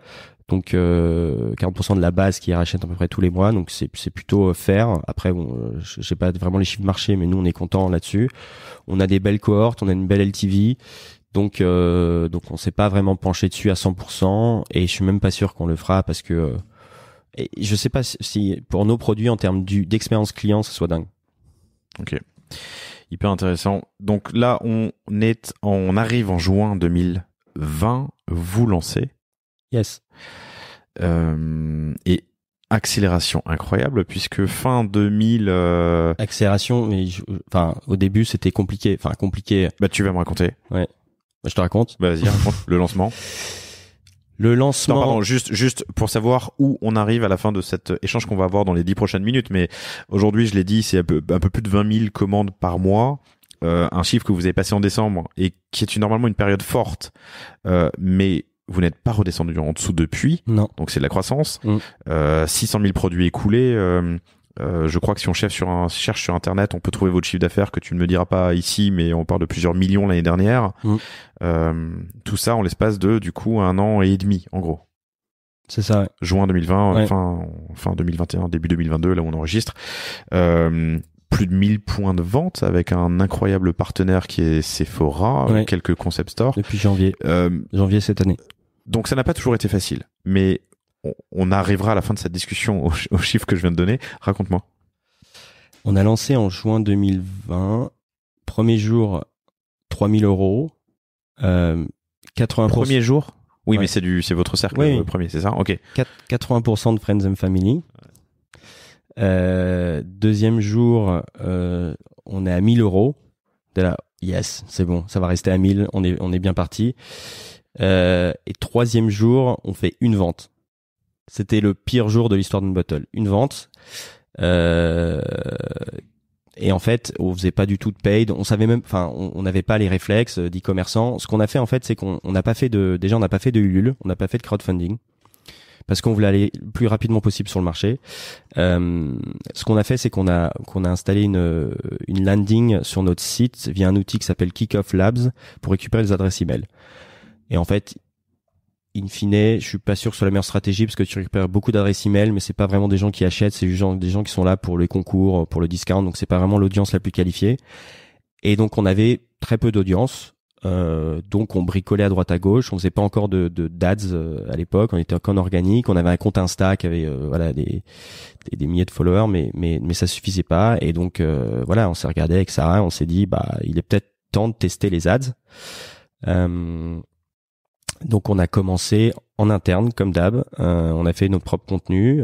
Donc 40% de la base qui rachète à peu près tous les mois, donc c'est plutôt fair. Après bon, j'ai pas vraiment les chiffres de marché, mais nous on est content là-dessus. On a des belles cohortes, on a une belle LTV, donc on s'est pas vraiment penché dessus à 100%, et je suis même pas sûr qu'on le fera parce que et je sais pas si pour nos produits en termes d'expérience client ça soit dingue. Ok, hyper intéressant. Donc là on arrive en juin 2020, vous lancez. Yes. Et accélération incroyable puisque fin 2000. Accélération, mais au début c'était compliqué. Bah tu vas me raconter. Ouais. Je te raconte. Bah vas-y, raconte le lancement. Le lancement. Non, pardon, juste pour savoir où on arrive à la fin de cet échange qu'on va avoir dans les 10 prochaines minutes. Mais aujourd'hui, je l'ai dit, c'est un peu plus de 20 000 commandes par mois. Un chiffre que vous avez passé en décembre et qui est normalement une période forte, mais vous n'êtes pas redescendu en dessous depuis. Non. Donc c'est de la croissance. 600 000 produits écoulés. Je crois que si on cherche sur Internet, on peut trouver votre chiffre d'affaires que tu ne me diras pas ici, mais on parle de plusieurs millions l'année dernière. Tout ça en l'espace de, du coup, 1 an et demi, en gros. C'est ça, ouais. Juin 2020, ouais. fin 2021, début 2022, là où on enregistre. Plus de 1000 points de vente avec un incroyable partenaire qui est Sephora, ouais. Quelques concept stores. Depuis janvier cette année. Donc ça n'a pas toujours été facile, mais on arrivera à la fin de cette discussion au chiffre que je viens de donner. Raconte-moi. On a lancé en juin 2020. Premier jour, 3 000 €. 80%. Premier jour? Oui, ouais. mais c'est votre cercle, oui. le premier, c'est ça? Ok. 80% de Friends and Family. Deuxième jour, on est à 1 000 €. De là, yes, c'est bon, ça va rester à 1000, on est bien parti. Et troisième jour, on fait une vente. C'était le pire jour de l'histoire d'une bottle. Une vente. Et en fait, on faisait pas du tout de paid. On savait même, enfin, on n'avait pas les réflexes d'e-commerçant. Ce qu'on a fait, en fait, c'est qu'on n'a pas fait de Ulule, on n'a pas fait de crowdfunding. Parce qu'on voulait aller le plus rapidement possible sur le marché. Ce qu'on a fait, c'est qu'on a installé une landing sur notre site via un outil qui s'appelle Kickoff Labs pour récupérer les adresses email. Et en fait, in fine, je suis pas sûr que ce soit la meilleure stratégie parce que tu récupères beaucoup d'adresses email, mais c'est pas vraiment des gens qui achètent, c'est juste des gens qui sont là pour les concours, pour le discount, donc c'est pas vraiment l'audience la plus qualifiée. Et donc on avait très peu d'audience. Donc on bricolait à droite à gauche, on faisait pas encore d'ads à l'époque, on était qu'en organique, on avait un compte Insta qui avait voilà des milliers de followers, mais ça suffisait pas. Et donc voilà, on s'est regardé avec Sarah, on s'est dit bah il est peut-être temps de tester les ads. Donc on a commencé en interne comme d'hab, on a fait notre propre contenu.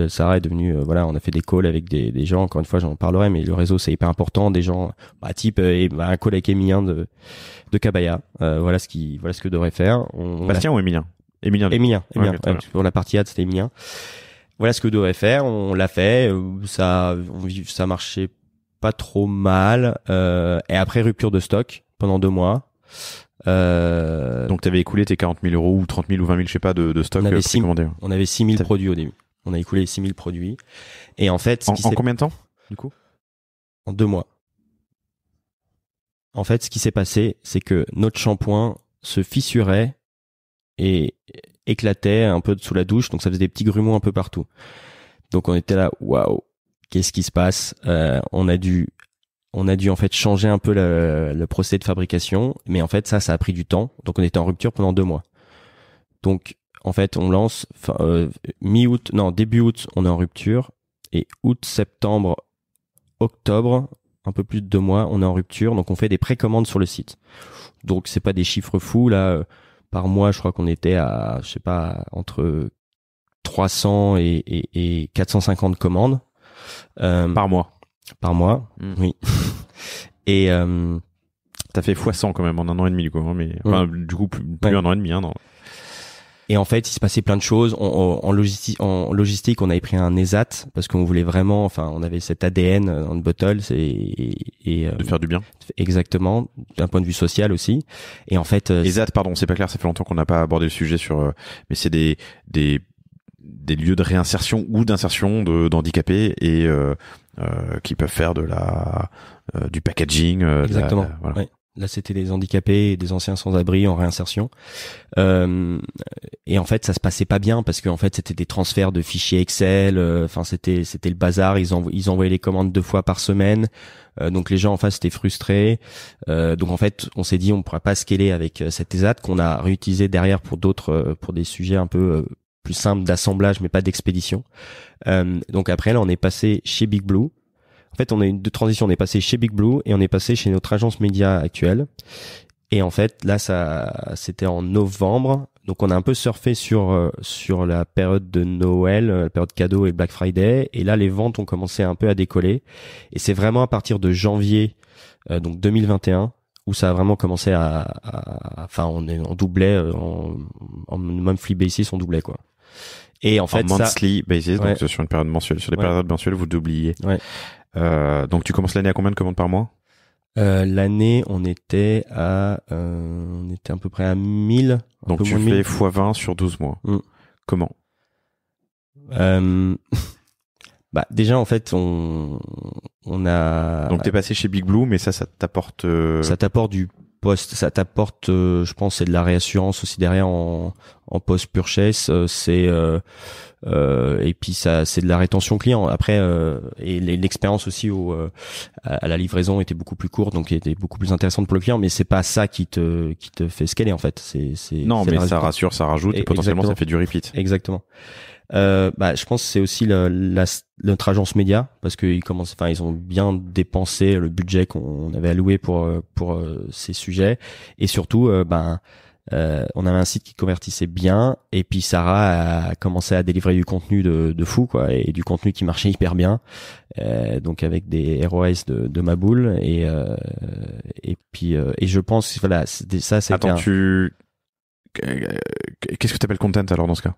Sarah est devenue voilà, on a fait des calls avec des gens, encore une fois j'en parlerai, mais le réseau c'est hyper important, des gens type un call avec Emilien de Cabaya, voilà ce que devrait faire. Bastien ou Emilien? Emilien, okay, pour la partie ad c'était Emilien. Voilà ce que devrait faire, on l'a fait, ça marchait pas trop mal, et après rupture de stock pendant 2 mois. Donc t'avais écoulé tes 40 000 € ou 30 000 ou 20 000, je sais pas, de stock précommandé. On avait 6 000 produits au début. On a écoulé 6 000 produits. Et en fait, en combien de temps, du coup? En 2 mois. En fait, ce qui s'est passé, c'est que notre shampoing se fissurait et éclatait un peu sous la douche, donc ça faisait des petits grumeaux un peu partout. Donc on était là, waouh, qu'est-ce qui se passe? On a dû en fait changer un peu le procédé de fabrication, mais en fait ça a pris du temps, donc on était en rupture pendant 2 mois. Donc en fait on lance début août on est en rupture, et août, septembre, octobre, un peu plus de 2 mois on est en rupture, donc on fait des précommandes sur le site. Donc c'est pas des chiffres fous là, par mois je crois qu'on était à je sais pas entre 300 et 450 commandes par mois. Oui. Et t'as fait x100 quand même en 1 an et demi, quoi, mais enfin, du coup plus 1 an et demi, non. Et en fait, il se passait plein de choses. En logistique, on avait pris un ESAT parce qu'on voulait vraiment, enfin, on avait cet ADN dans le bottle, de faire du bien. Exactement, d'un point de vue social aussi. Et en fait, ESAT, pardon, c'est pas clair, ça fait longtemps qu'on n'a pas abordé le sujet mais c'est des lieux de réinsertion ou d'insertion d'handicapés et qui peuvent faire du packaging. Exactement. Voilà. Ouais. Là, c'était des handicapés et des anciens sans-abri en réinsertion. Et en fait, ça se passait pas bien parce qu'en fait, c'était des transferts de fichiers Excel. Enfin, c'était le bazar. Ils envoyaient les commandes 2 fois par semaine. Donc, les gens en face étaient frustrés. Donc, en fait, on s'est dit, on pourra pas scaler avec cet ESAT qu'on a réutilisé derrière pour des sujets un peu plus simples d'assemblage, mais pas d'expédition. Donc, après, là, on est passé chez Big Blue. En fait, on a eu 2 transitions. On est passé chez Big Blue et on est passé chez notre agence média actuelle. Et en fait, là, c'était en novembre. Donc, on a un peu surfé sur la période de Noël, la période cadeau et Black Friday. Et là, les ventes ont commencé un peu à décoller. Et c'est vraiment à partir de janvier, donc 2021, où ça a vraiment commencé enfin, on doublait, en monthly basis, on doublait, quoi. Et en fait, monthly basis, donc sur une période mensuelle, sur des périodes mensuelles, vous doubliez. Ouais. Donc tu commences l'année à combien de commandes par mois? L'année, on était à peu près à 1000. Donc tu fais x20 sur 12 mois. Comment? Déjà en fait, on a. Donc t'es passé chez Big Blue, mais ça t'apporte. Ça t'apporte du post, ça t'apporte, je pense, c'est de la réassurance aussi derrière en post purchase. Et puis ça, c'est de la rétention client. Après, et l'expérience aussi à la livraison était beaucoup plus courte, donc était beaucoup plus intéressante pour le client. Mais c'est pas ça qui te fait scaler en fait. Non, mais ça rassure, ça rajoute, et potentiellement ça fait du repeat. Exactement. Je pense que c'est aussi notre agence média, parce qu'ils ils ont bien dépensé le budget qu'on avait alloué pour ces sujets, et surtout, on avait un site qui convertissait bien, et puis Sarah a commencé à délivrer du contenu de fou, quoi, et du contenu qui marchait hyper bien, donc avec des ROS de ma boule, et puis je pense, voilà, ça c'est. Attends, qu'est-ce que t'appelles content alors dans ce cas?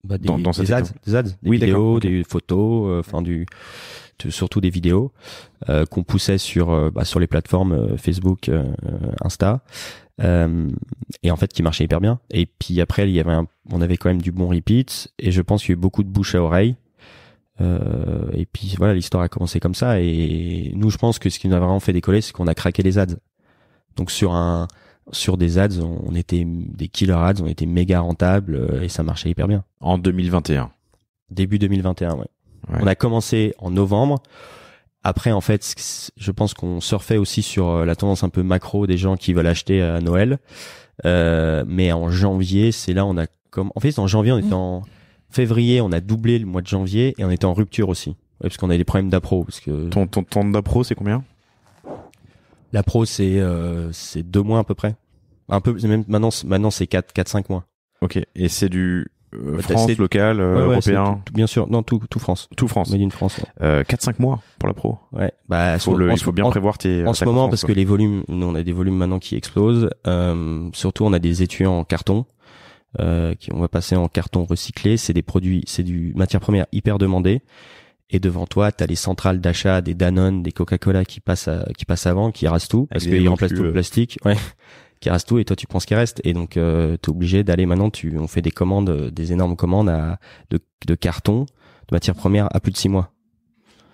Des ads, des vidéos, des photos, surtout des vidéos qu'on poussait sur les plateformes Facebook, Insta, et en fait qui marchaient hyper bien. Et puis après on avait quand même du bon repeat, et je pense qu'il y a eu beaucoup de bouche à oreille. Et puis voilà, l'histoire a commencé comme ça. Et nous, je pense que ce qui nous a vraiment fait décoller, c'est qu'on a craqué les ads. Donc sur des ads, on était des killer ads, on était méga rentables, et ça marchait hyper bien. En 2021. Début 2021, ouais. On a commencé en novembre. Après, en fait, je pense qu'on surfait aussi sur la tendance un peu macro des gens qui veulent acheter à Noël. Mais en janvier, c'est là on a en fait, en janvier, on était en février, on a doublé le mois de janvier, et on était en rupture aussi. Ouais, parce qu'on a des problèmes d'appro, parce que ton temps d'appro, c'est combien? La pro, c'est 2 mois à peu près. Un peu, même maintenant c'est 4-5 mois. Ok. Et c'est du France, local, européen? Bien sûr. Non, tout France. Tout France. Made in France. Ouais. 4-5 mois pour la pro. Ouais. Il faut bien prévoir en ce moment, parce que les volumes, nous on a des volumes maintenant qui explosent. Surtout on a des étuis en carton, on va passer en carton recyclé. C'est des produits, c'est du matière première hyper demandée. Et devant toi, t'as les centrales d'achat des Danone, des Coca-Cola qui passent avant, qui rasent tout, parce qu'ils remplacent tout le plastique, qui rasent tout, et toi tu prends ce qui reste. Et donc t'es obligé d'aller maintenant, on fait des commandes, des énormes commandes de carton, de matières premières à plus de 6 mois.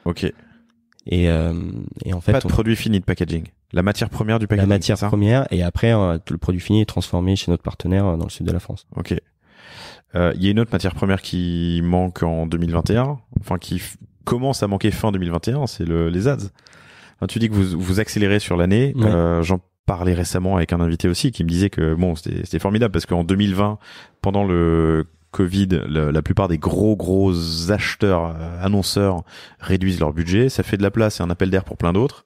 Ok. Et en fait, pas de produit fini de packaging. La matière première du packaging. La matière première, et après tout le produit fini est transformé chez notre partenaire dans le sud de la France. Ok. Il y a une autre matière première qui manque en 2021, enfin qui commence à manquer fin 2021, c'est les ads. Enfin, tu dis que vous accélérez sur l'année. Ouais. J'en parlais récemment avec un invité aussi qui me disait que bon, c'était formidable parce qu'en 2020, pendant le Covid, la plupart des gros acheteurs, annonceurs réduisent leur budget. Ça fait de la place et un appel d'air pour plein d'autres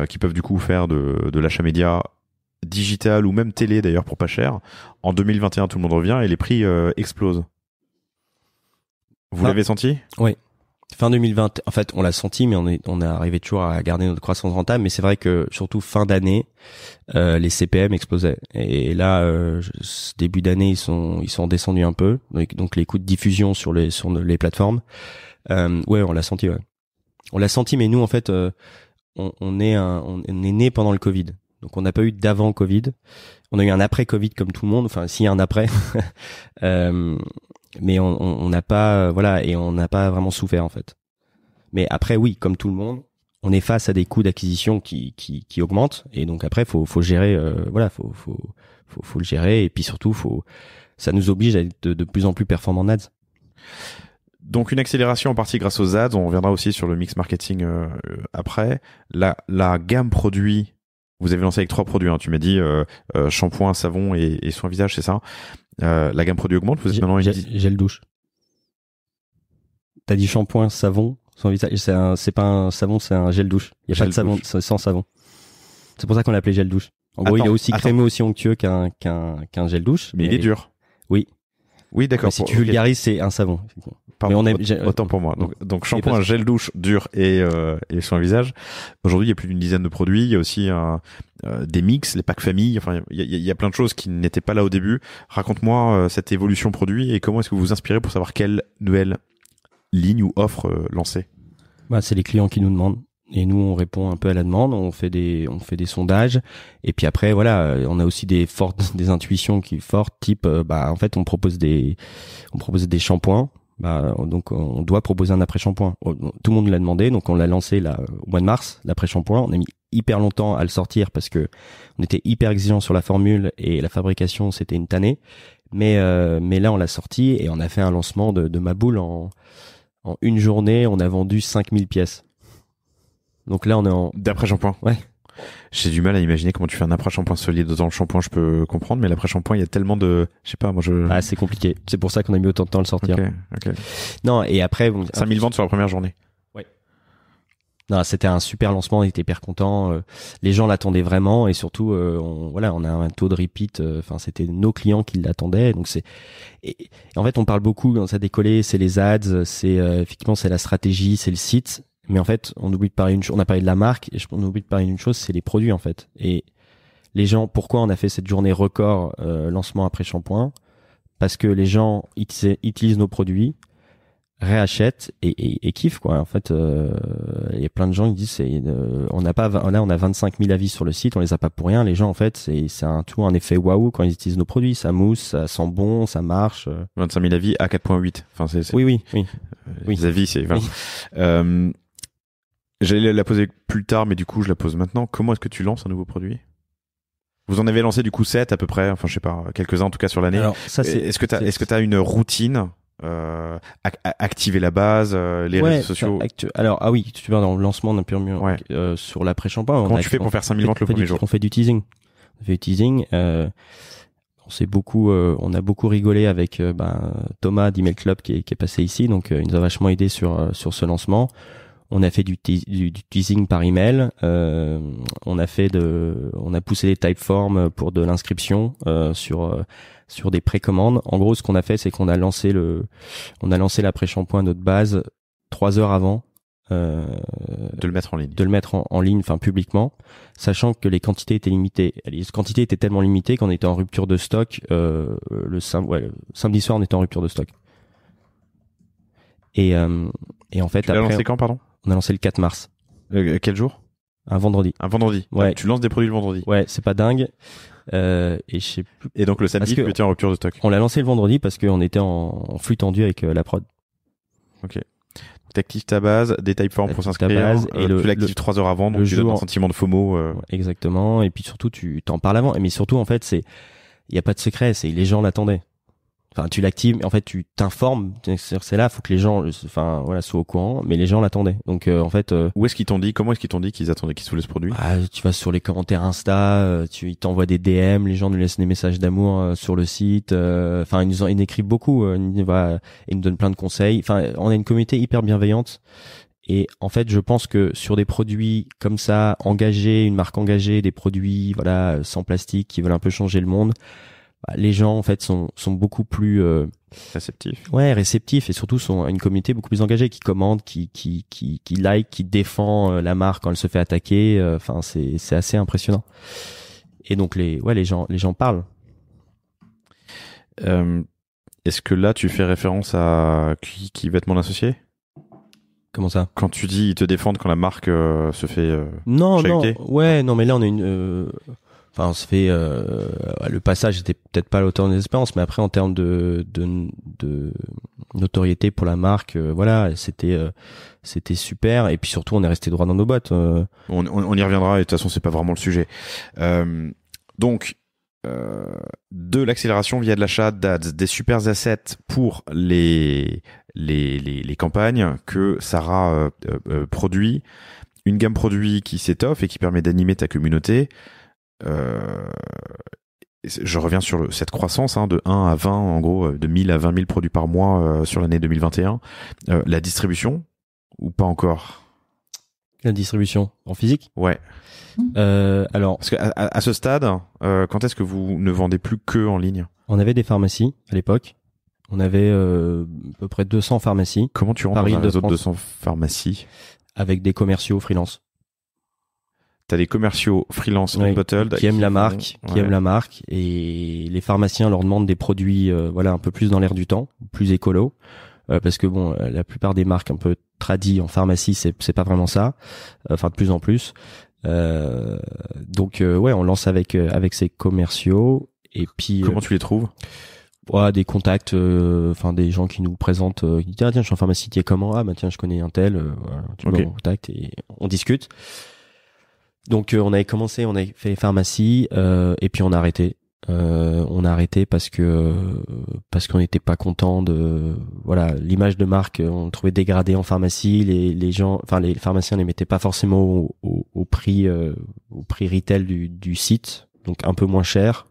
qui peuvent du coup faire de l'achat média digital ou même télé d'ailleurs pour pas cher. En 2021, tout le monde revient et les prix explosent. Vous l'avez senti? Oui. Fin 2020, en fait, on l'a senti, mais on est arrivé toujours à garder notre croissance rentable. Mais c'est vrai que surtout fin d'année, les CPM explosaient. Et là, début d'année, ils sont descendus un peu. Donc les coûts de diffusion sur les plateformes, ouais, on l'a senti. Ouais. On l'a senti, mais nous, en fait, on est né pendant le Covid. Donc on n'a pas eu d'avant Covid. On a eu un après Covid comme tout le monde. Enfin, s'il y a un après. Mais on n'a pas, voilà, et on n'a pas vraiment souffert en fait. Mais après, oui, comme tout le monde, on est face à des coûts d'acquisition qui augmentent, et donc après, faut gérer, voilà, faut le gérer, et puis surtout, ça nous oblige à être de plus en plus performants en ads. Donc une accélération en partie grâce aux ads. On reviendra aussi sur le mix marketing après. La gamme produits. Vous avez lancé avec 3 produits, hein. Tu m'as dit shampoing, savon et soin visage, c'est ça? La gamme produit augmente. Vous êtes maintenant gel douche. T'as dit shampoing, savon, soin visage. C'est pas un savon, c'est un gel douche. Il y a pas de savon sans savon. C'est pour ça qu'on l'appelait gel douche. En gros, il est aussi crémeux, aussi onctueux qu'un gel douche. Mais il est dur. Oui. Oui, d'accord. Mais si tu vulgarises, c'est un savon. Pardon, autant pour moi. Donc shampoing, gel douche, dur et soin visage. Aujourd'hui, il y a plus d'une dizaine de produits. Il y a aussi des mix, les packs famille. Enfin, il y a plein de choses qui n'étaient pas là au début. Raconte-moi cette évolution produit et comment est-ce que vous vous inspirez pour savoir quelle nouvelle ligne ou offre lancer? C'est les clients qui nous demandent. Et nous, on répond un peu à la demande, on fait des sondages, et puis après, voilà, on a aussi des intuitions fortes, type, en fait, on propose des shampoings, donc on doit proposer un après-shampoing. Tout le monde l'a demandé, donc on l'a lancé là au mois de mars, l'après-shampoing. On a mis hyper longtemps à le sortir parce que on était hyper exigeant sur la formule et la fabrication, c'était une tannée. Mais là, on l'a sorti et on a fait un lancement de ma boule en une journée, on a vendu 5000 pièces. Donc là, on est d'après shampoing. Ouais. J'ai du mal à imaginer comment tu fais un après-shampoing solide. Dans le shampoing, je peux comprendre, mais l'après-shampoing, il y a tellement de, je sais pas, moi Ah, c'est compliqué. C'est pour ça qu'on a mis autant de temps à le sortir. Ok. Non, et après, 5000 ventes sur la première journée. Non, c'était un super lancement, on était hyper contents. Les gens l'attendaient vraiment et surtout, on a un taux de repeat. Enfin, c'était nos clients qui l'attendaient. Donc et en fait, on parle beaucoup quand ça a décollé, c'est les ads, c'est effectivement c'est la stratégie, c'est le site. Mais en fait, on oublie de parler on a parlé de la marque et on oublie de parler d'une chose, c'est les produits en fait. Et les gens, pourquoi on a fait cette journée record lancement après shampoing? Parce que les gens utilisent nos produits, réachètent et kiffent quoi. En fait, il y a plein de gens qui disent on a 25 000 avis sur le site, on les a pas pour rien. Les gens en fait, c'est un effet waouh quand ils utilisent nos produits. Ça mousse, ça sent bon, ça marche. 25 000 avis à 4.8. Enfin, Oui. Les avis, c'est. J'allais la poser plus tard, mais du coup, je la pose maintenant. Comment est-ce que tu lances un nouveau produit? Vous en avez lancé du coup 7 à peu près, enfin je sais pas, quelques-uns en tout cas sur l'année. Alors ça c'est. Est-ce que t'as une routine? Activer la base, les réseaux sociaux. Alors oui, tu vas dans le lancement d'un pur mur sur l'après-shampoing. Comment tu fais pour faire 5000 ventes le premier jour? On fait du teasing. On a beaucoup rigolé avec Thomas d'Email Club qui est passé ici, donc il nous a vachement aidé sur ce lancement. On a fait du teasing par email. On a poussé les typeforms pour de l'inscription sur des précommandes. En gros, ce qu'on a fait, c'est qu'on a lancé l'après-shampoing notre base 3 heures avant de le mettre en ligne. De le mettre en ligne, enfin publiquement, sachant que les quantités étaient limitées. Les quantités étaient tellement limitées qu'on était en rupture de stock. Le samedi soir, on était en rupture de stock. Et en fait, tu l'as lancé quand, pardon? On a lancé le 4 mars. Quel jour? Un vendredi. Un vendredi. Ouais. Tu lances des produits le vendredi. Ouais, c'est pas dingue. Et je sais plus. Et donc le samedi, tu étais en rupture de stock. On l'a lancé le vendredi parce qu'on était en flux tendu avec la prod. Ok. T'actives ta base, des typeforms pour s'inscrire. Et tu l'actives 3 heures avant, donc tu donnes un sentiment de FOMO. Exactement. Et puis surtout, tu t'en parles avant. Mais surtout, en fait, il y a pas de secret. Les gens l'attendaient. Enfin, tu l'actives, en fait, tu t'informes. C'est là, faut que les gens, soient au courant. Mais les gens l'attendaient. Donc, en fait. Où est-ce qu'ils t'ont dit? Comment est-ce qu'ils t'ont dit qu'ils attendaient qu'ils se voulaient ce produit? Tu vas sur les commentaires Insta, ils t'envoient des DM, les gens nous laissent des messages d'amour sur le site. Ils nous écrivent beaucoup. Ils nous donnent plein de conseils. Enfin, on a une communauté hyper bienveillante. Et en fait, je pense que sur des produits comme ça, engagés, une marque engagée, des produits, sans plastique, qui veulent un peu changer le monde. Les gens en fait sont beaucoup plus réceptifs. Ouais, réceptifs et surtout sont une communauté beaucoup plus engagée qui commande, qui like, qui défend la marque quand elle se fait attaquer. C'est assez impressionnant. Et donc les gens parlent. Est-ce que là tu fais référence à qui va être mon associé? Comment ça? Quand tu dis ils te défendent quand la marque se fait chahuter? Non, mais là on a une on se fait le passage était peut-être pas à l'auteur des espérances, mais après en termes de notoriété pour la marque, c'était super. Et puis surtout, on est resté droit dans nos bottes. On y reviendra. Et de toute façon, c'est pas vraiment le sujet. Donc, de l'accélération via de l'achat d'ads, des super assets pour les campagnes que Sarah produit, une gamme produit qui s'étoffe et qui permet d'animer ta communauté. Je reviens sur cette croissance de 1 à 20, en gros, de 1000 à 20 000 produits par mois sur l'année 2021. La distribution, ou pas encore? La distribution en physique? Ouais. Alors, parce qu'à ce stade, quand est-ce que vous ne vendez plus que en ligne? On avait des pharmacies à l'époque. On avait à peu près 200 pharmacies. Comment tu rentres dans un réseau de 200 pharmacies? Avec des commerciaux freelance. T'as des commerciaux freelance Unbottled qui aiment la marque, et les pharmaciens leur demandent des produits un peu plus dans l'air du temps, plus écolo, parce que la plupart des marques un peu tradies en pharmacie c'est pas vraiment ça, de plus en plus. Donc on lance avec ces commerciaux. Et puis comment tu les trouves? Des contacts, des gens qui nous présentent, qui disent tiens je suis en pharmacie, tu es comment? Tiens je connais un tel, tu me mets en contact et on discute. Donc on avait fait pharmacie et puis on a arrêté. On a arrêté parce qu'on n'était pas content de l'image de marque, on le trouvait dégradée en pharmacie. Les pharmaciens les mettaient pas forcément au prix au prix retail du site, donc un peu moins cher.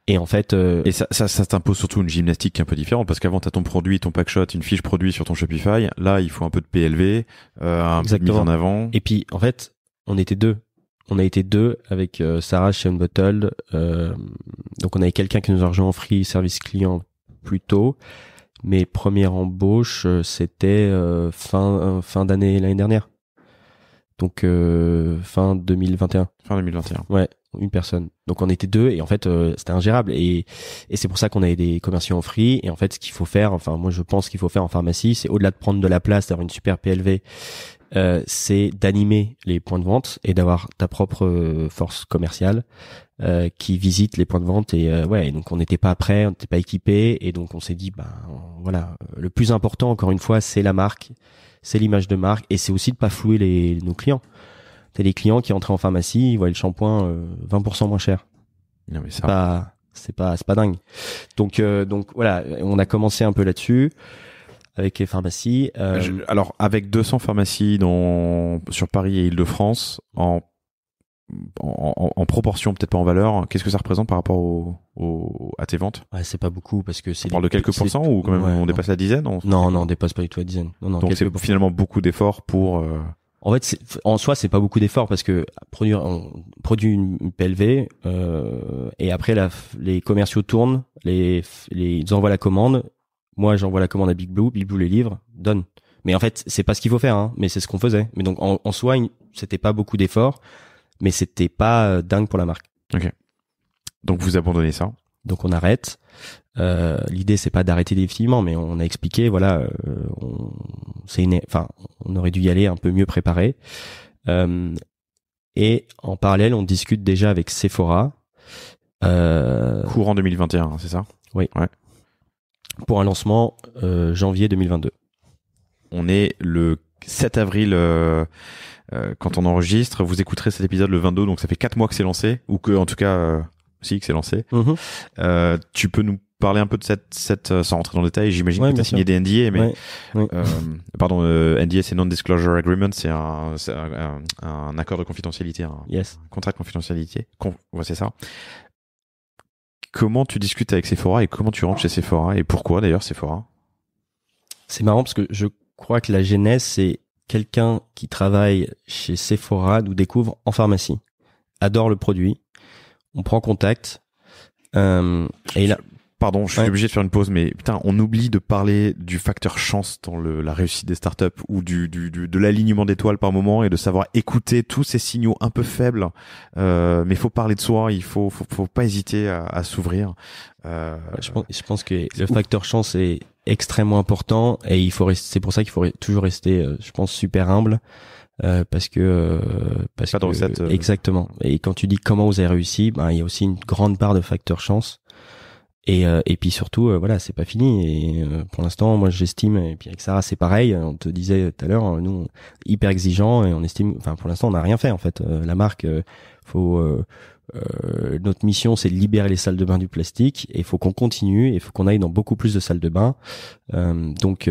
Et en fait, et ça t'impose surtout une gymnastique qui est un peu différente, parce qu'avant t'as ton produit, ton packshot, une fiche produit sur ton Shopify. Là, il faut un peu de PLV, un peu de mise en avant. Et puis en fait, on était deux. On a été deux avec Sarah chez Unbottled. Donc on avait quelqu'un qui nous a rejoint en free service client plus tôt. Mais première embauche, c'était fin d'année l'année dernière. Donc fin 2021. Fin 2021. Ouais, une personne. Donc on était deux et en fait c'était ingérable et c'est pour ça qu'on avait des commerciaux en free et en fait ce qu'il faut faire, enfin moi je pense qu'il faut faire en pharmacie, c'est au-delà de prendre de la place, d'avoir une super PLV, c'est d'animer les points de vente et d'avoir ta propre force commerciale qui visite les points de vente et ouais, et donc on n'était pas prêt, on n'était pas équipé et donc on s'est dit voilà, le plus important encore une fois, c'est la marque, c'est l'image de marque et c'est aussi de pas flouer nos clients. T'as les clients qui entraient en pharmacie, ils voient le shampoing 20% moins cher. Non mais ça c'est pas dingue. Donc voilà, on a commencé un peu là-dessus avec les pharmacies. Alors avec 200 pharmacies sur Paris et Île-de-France en proportion, peut-être pas en valeur, qu'est-ce que ça représente par rapport à tes ventes? Ouais, c'est pas beaucoup parce que c'est. On parle de quelques pourcents ou quand même on dépasse la dizaine? Non, on dépasse pas du tout la dizaine. Non, donc c'est finalement beaucoup d'efforts pour. En fait, en soi, c'est pas beaucoup d'efforts parce que on produit une PLV et après les commerciaux tournent, ils envoient la commande. Moi, j'envoie la commande à Big Blue les livre, donne. Mais en fait, c'est pas ce qu'il faut faire, hein, mais c'est ce qu'on faisait. Mais donc en soi, c'était pas beaucoup d'efforts, mais c'était pas dingue pour la marque. Ok. Donc vous abandonnez ça. Donc on arrête. L'idée c'est pas d'arrêter définitivement, mais on a expliqué, voilà, on aurait dû y aller un peu mieux préparé. Et en parallèle, on discute déjà avec Sephora. Courant 2021, c'est ça? Oui. Ouais. Pour un lancement janvier 2022. On est le 7 avril quand on enregistre. Vous écouterez cet épisode le 22, donc ça fait 4 mois que c'est lancé, ou que en tout cas que c'est lancé. Tu peux nous parler un peu de cette sans rentrer dans le détail, j'imagine que tu as signé des NDA, mais pardon, NDA c'est Non-Disclosure Agreement, c'est un accord de confidentialité, un contrat de confidentialité, c'est ça. Comment tu discutes avec Sephora et comment tu rentres chez Sephora et pourquoi d'ailleurs Sephora? C'est marrant parce que je crois que la genèse, c'est quelqu'un qui travaille chez Sephora nous découvre en pharmacie, adore le produit, on prend contact et là. Pardon, je suis obligé de faire une pause, mais putain, on oublie de parler du facteur chance dans la réussite des startups ou de l'alignement d'étoiles par moment et de savoir écouter tous ces signaux un peu faibles. Mais faut parler de soi, il faut pas hésiter à s'ouvrir. Je pense que le facteur chance est extrêmement important et c'est pour ça qu'il faut toujours rester, je pense, super humble. Parce que exactement. Et quand tu dis comment vous avez réussi, il y a aussi une grande part de facteur chance. Et puis surtout, voilà, c'est pas fini. Et pour l'instant, moi, j'estime, et puis avec Sarah, c'est pareil. On te disait tout à l'heure, nous, hyper exigeants, et on estime, enfin, pour l'instant, on n'a rien fait en fait. La marque, notre mission, c'est de libérer les salles de bain du plastique. Et il faut qu'on continue. Et il faut qu'on aille dans beaucoup plus de salles de bain. Donc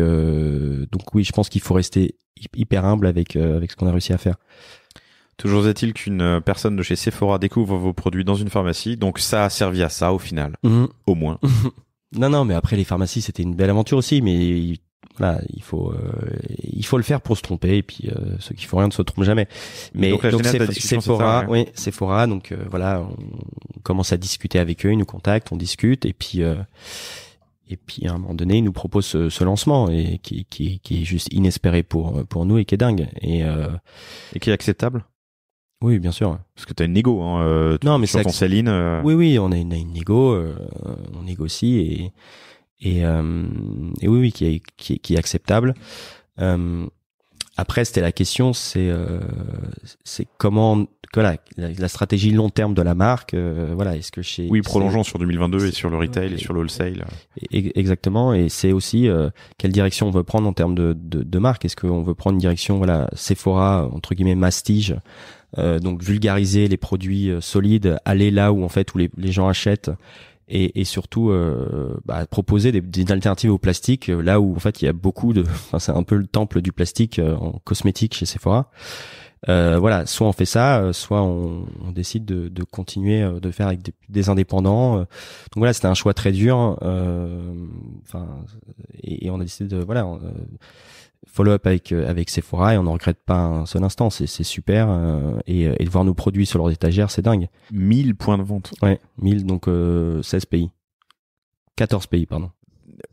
oui, je pense qu'il faut rester hyper humble avec ce qu'on a réussi à faire. Toujours est-il qu'une personne de chez Sephora découvre vos produits dans une pharmacie, donc ça a servi à ça au final, au moins. Non, mais après les pharmacies, c'était une belle aventure aussi, mais voilà, il faut le faire pour se tromper, et puis ceux qui font rien ne se trompent jamais. Mais donc Sephora, Sephora, donc voilà, on commence à discuter avec eux, ils nous contactent, on discute, et puis à un moment donné, ils nous proposent ce lancement et qui est juste inespéré pour nous et qui est dingue et qui est acceptable. Oui, bien sûr. Parce que t'as une négo, non, mais sur ton Céline. Oui, on a une négo, on négocie et oui, qui est acceptable. Après, c'était la question, c'est comment, voilà, la stratégie long terme de la marque, voilà, est-ce que prolongeons sur 2022 et sur le retail et sur le wholesale. Exactement, et c'est aussi quelle direction on veut prendre en termes de marque. Est-ce qu'on veut prendre une direction, voilà, Sephora entre guillemets mastige, donc vulgariser les produits solides, aller là où en fait où les gens achètent et surtout proposer des alternatives au plastique là où en fait il y a beaucoup de, enfin c'est un peu le temple du plastique en cosmétique chez Sephora. Voilà, soit on fait ça, soit on décide de continuer de faire avec des indépendants. Donc voilà, c'était un choix très dur. Et on a décidé de follow-up avec Sephora et on ne regrette pas un seul instant. C'est super et de voir nos produits sur leurs étagères, c'est dingue. 1000 points de vente. Ouais, 1000 donc 16 pays, 14 pays pardon.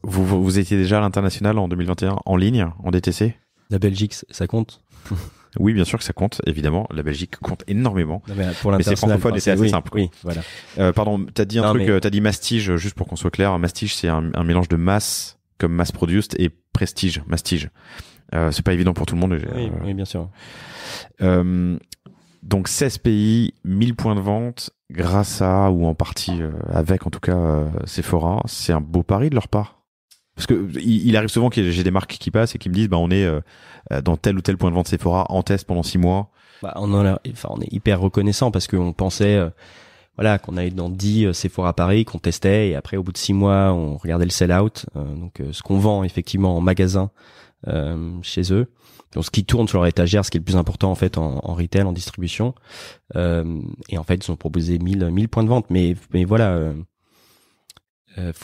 Vous étiez déjà à l'international en 2021 en ligne, en DTC? La Belgique, ça compte? Oui, bien sûr que ça compte, évidemment. La Belgique compte énormément. Non, mais pour mais c'est francophone et c'est assez simple. Oui, voilà. Pardon, t'as dit un truc, t'as dit mastige, juste pour qu'on soit clair. Mastige, c'est un mélange de mass, comme mass produced, et prestige, mastige. C'est pas évident pour tout le monde. Oui, bien sûr. Donc 16 pays, 1000 points de vente, grâce à, ou en partie avec en tout cas Sephora. C'est un beau pari de leur part. Parce que il arrive souvent que j'ai des marques qui passent et qui me disent on est dans tel ou tel point de vente Sephora en test pendant 6 mois. On est hyper reconnaissant parce qu'on pensait qu'on allait dans 10 Sephora Paris qu'on testait et après au bout de 6 mois on regardait le sell out, donc ce qu'on vend effectivement en magasin chez eux. Donc ce qui tourne sur leur étagère, ce qui est le plus important en fait en retail, en distribution. Et en fait ils ont proposé 1000 points de vente, mais voilà.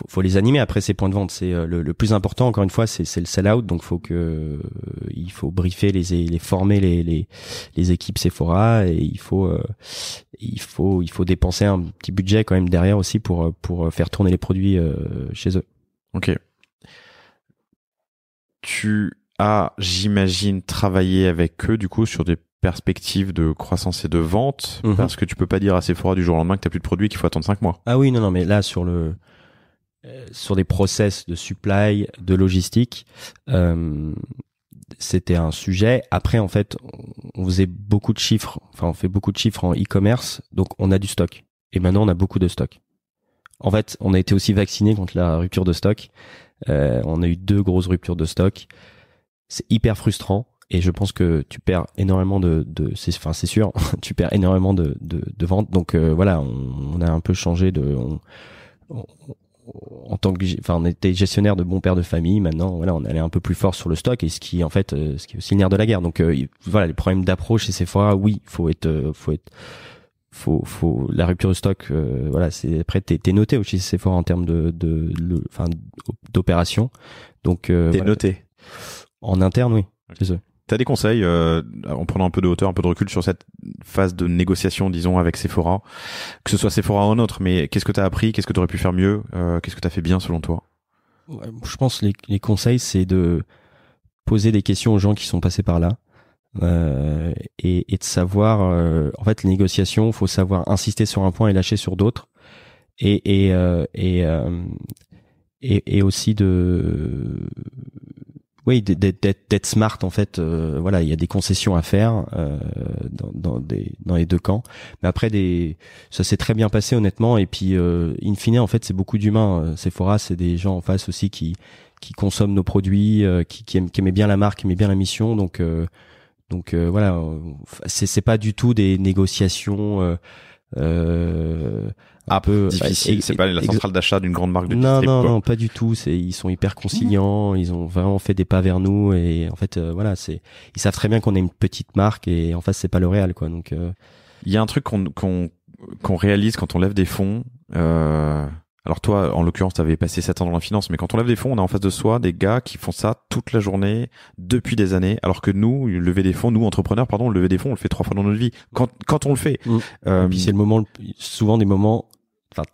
Faut les animer après ces points de vente. C'est le plus important. Encore une fois, c'est le sell-out. Donc il faut briefer les former les équipes Sephora et il faut dépenser un petit budget quand même derrière aussi pour faire tourner les produits chez eux. Ok. Tu as, j'imagine, travaillé avec eux du coup sur des perspectives de croissance et de vente, parce que tu peux pas dire à Sephora du jour au lendemain que t'as plus de produits, qu'il faut attendre 5 mois. Ah oui, non, mais là sur des process de supply, de logistique, c'était un sujet. Après, en fait, on faisait beaucoup de chiffres. Enfin, on fait beaucoup de chiffres en e-commerce, donc on a du stock. Et maintenant, on a beaucoup de stock. En fait, on a été aussi vacciné contre la rupture de stock. On a eu 2 grosses ruptures de stock. C'est hyper frustrant. Et je pense que tu perds énormément c'est sûr, tu perds énormément de ventes. Donc voilà, on a un peu changé en tant que, on était gestionnaire de bons pères de famille. Maintenant, voilà, on allait un peu plus fort sur le stock et ce qui est aussi le nerf de la guerre. Donc, voilà, les problèmes d'approche chez Sephora, oui, faut la rupture de stock, voilà, c'est après t'es noté aussi chez Sephora en termes d'opération. Donc, t'es noté en interne, oui. Okay. C'est ça. T'as des conseils en prenant un peu de hauteur, un peu de recul sur cette phase de négociation, disons, avec Sephora, que ce soit Sephora ou un autre, mais qu'est-ce que t'as appris, qu'est-ce que t'aurais pu faire mieux, qu'est-ce que t'as fait bien selon toi? Je pense les conseils, c'est de poser des questions aux gens qui sont passés par là et de savoir, en fait, les négociations, faut savoir insister sur un point et lâcher sur d'autres, et aussi d'être smart en fait. Voilà, il y a des concessions à faire dans les deux camps, mais après ça s'est très bien passé honnêtement. Et puis in fine, en fait, c'est beaucoup d'humains. Sephora, c'est des gens en face aussi qui consomment nos produits, qui aimaient bien la marque, qui aimaient bien la mission. Donc voilà, c'est pas du tout des négociations un peu difficile. C'est pas la centrale d'achat d'une grande marque de distrib. Non, pas du tout. Ils sont hyper conciliants. Ils ont vraiment fait des pas vers nous et en fait, voilà, ils savent très bien qu'on est une petite marque et en face, c'est pas L'Oréal, quoi. Donc, il y a un truc qu'on réalise quand on lève des fonds. Alors toi, en l'occurrence, t'avais passé 7 ans dans la finance, mais quand on lève des fonds, on a en face de soi des gars qui font ça toute la journée, depuis des années, alors que nous, lever des fonds, nous entrepreneurs, pardon, lever des fonds, on le fait 3 fois dans notre vie. Quand on le fait. Et puis c'est souvent des moments,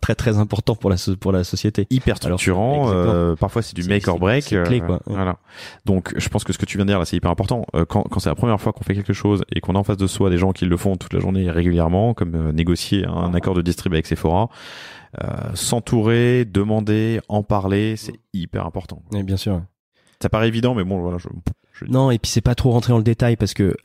très très importants pour la société. Hyper structurant. Parfois c'est du make or break. C'est clé, quoi. Voilà. Donc je pense que ce que tu viens de dire là, c'est hyper important. Quand c'est la première fois qu'on fait quelque chose et qu'on a en face de soi des gens qui le font toute la journée et régulièrement, comme négocier un accord de distrib avec Sephora. S'entourer, demander, en parler, c'est hyper important. Oui, bien sûr. Ça paraît évident, mais bon, voilà. Non, et puis c'est pas trop rentrer dans le détail parce que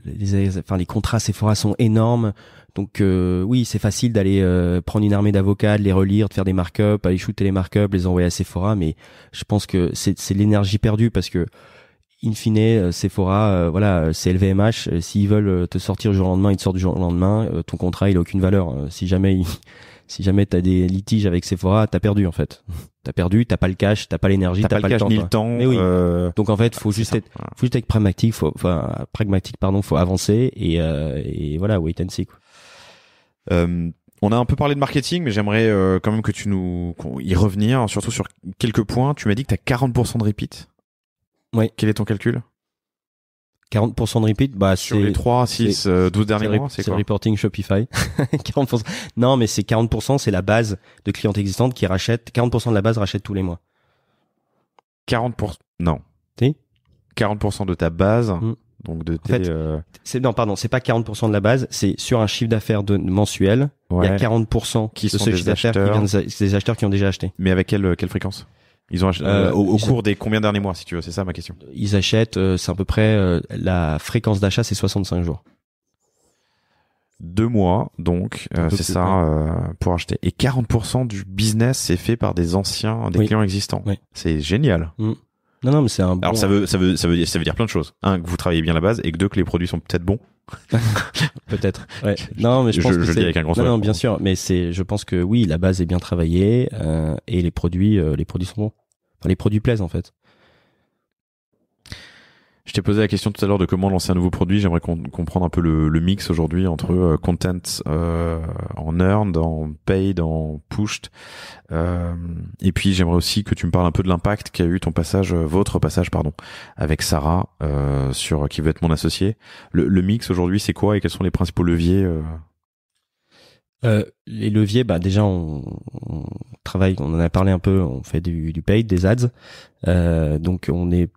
les contrats Sephora sont énormes. Donc oui, c'est facile d'aller prendre une armée d'avocats, de les relire, de faire des markups, aller shooter les markups, les envoyer à Sephora. Mais je pense que c'est l'énergie perdue parce que in fine, Sephora, voilà, c'est LVMH. S'ils veulent te sortir du jour au lendemain, ils te sortent du jour au lendemain. Ton contrat, il a aucune valeur. Si jamais si jamais t'as des litiges avec Sephora, t'as perdu en fait. T'as perdu, t'as pas le cash, t'as pas l'énergie, t'as pas le cash temps. ni le temps. Mais oui. Donc en fait, faut juste être pragmatique, faut avancer et voilà, wait and see, quoi. On a un peu parlé de marketing, mais j'aimerais quand même que tu y revenir, surtout sur quelques points. Tu m'as dit que t'as 40% de repeat. Oui. Quel est ton calcul? 40% de repeat, sur les 3, 6, 12 derniers mois, c'est quoi? C'est le reporting Shopify. 40%. Non, mais c'est 40%, c'est la base de clientes existantes qui rachètent. 40% de la base rachète tous les mois. 40%? Non. Si? 40% de ta base. Donc de tes, c'est pas 40% de la base, c'est sur un chiffre d'affaires mensuel. Il y a 40% qui de sont ce chiffre d'affaires qui viennent des acheteurs qui ont déjà acheté. Mais avec quelle fréquence? Ils ont acheté, au cours des combien derniers mois, si tu veux, c'est ça ma question. Ils achètent, c'est à peu près, la fréquence d'achat, c'est 65 jours. 2 mois, donc, c'est ça, pour acheter. Et 40% du business, c'est fait par des clients existants. Oui. C'est génial. Non, mais c'est un bon... Alors, ça veut dire plein de choses. Un, que vous travaillez bien la base, et que deux, que les produits sont peut-être bons. Peut-être. Ouais. Non, mais je pense que je le dis avec un grand sourire. Non, bien sûr. Mais je pense que oui, la base est bien travaillée, et les produits sont bons. Enfin, les produits plaisent, en fait. Je t'ai posé la question tout à l'heure de comment lancer un nouveau produit. J'aimerais comprendre un peu le mix aujourd'hui entre content en earned, en paid, en pushed. Et puis j'aimerais aussi que tu me parles un peu de l'impact qu'a eu votre passage, avec Sarah, qui veut être mon associé. Le mix aujourd'hui, c'est quoi et quels sont les principaux leviers? Les leviers, déjà on travaille, on en a parlé un peu, on fait du paid, des ads. Donc on est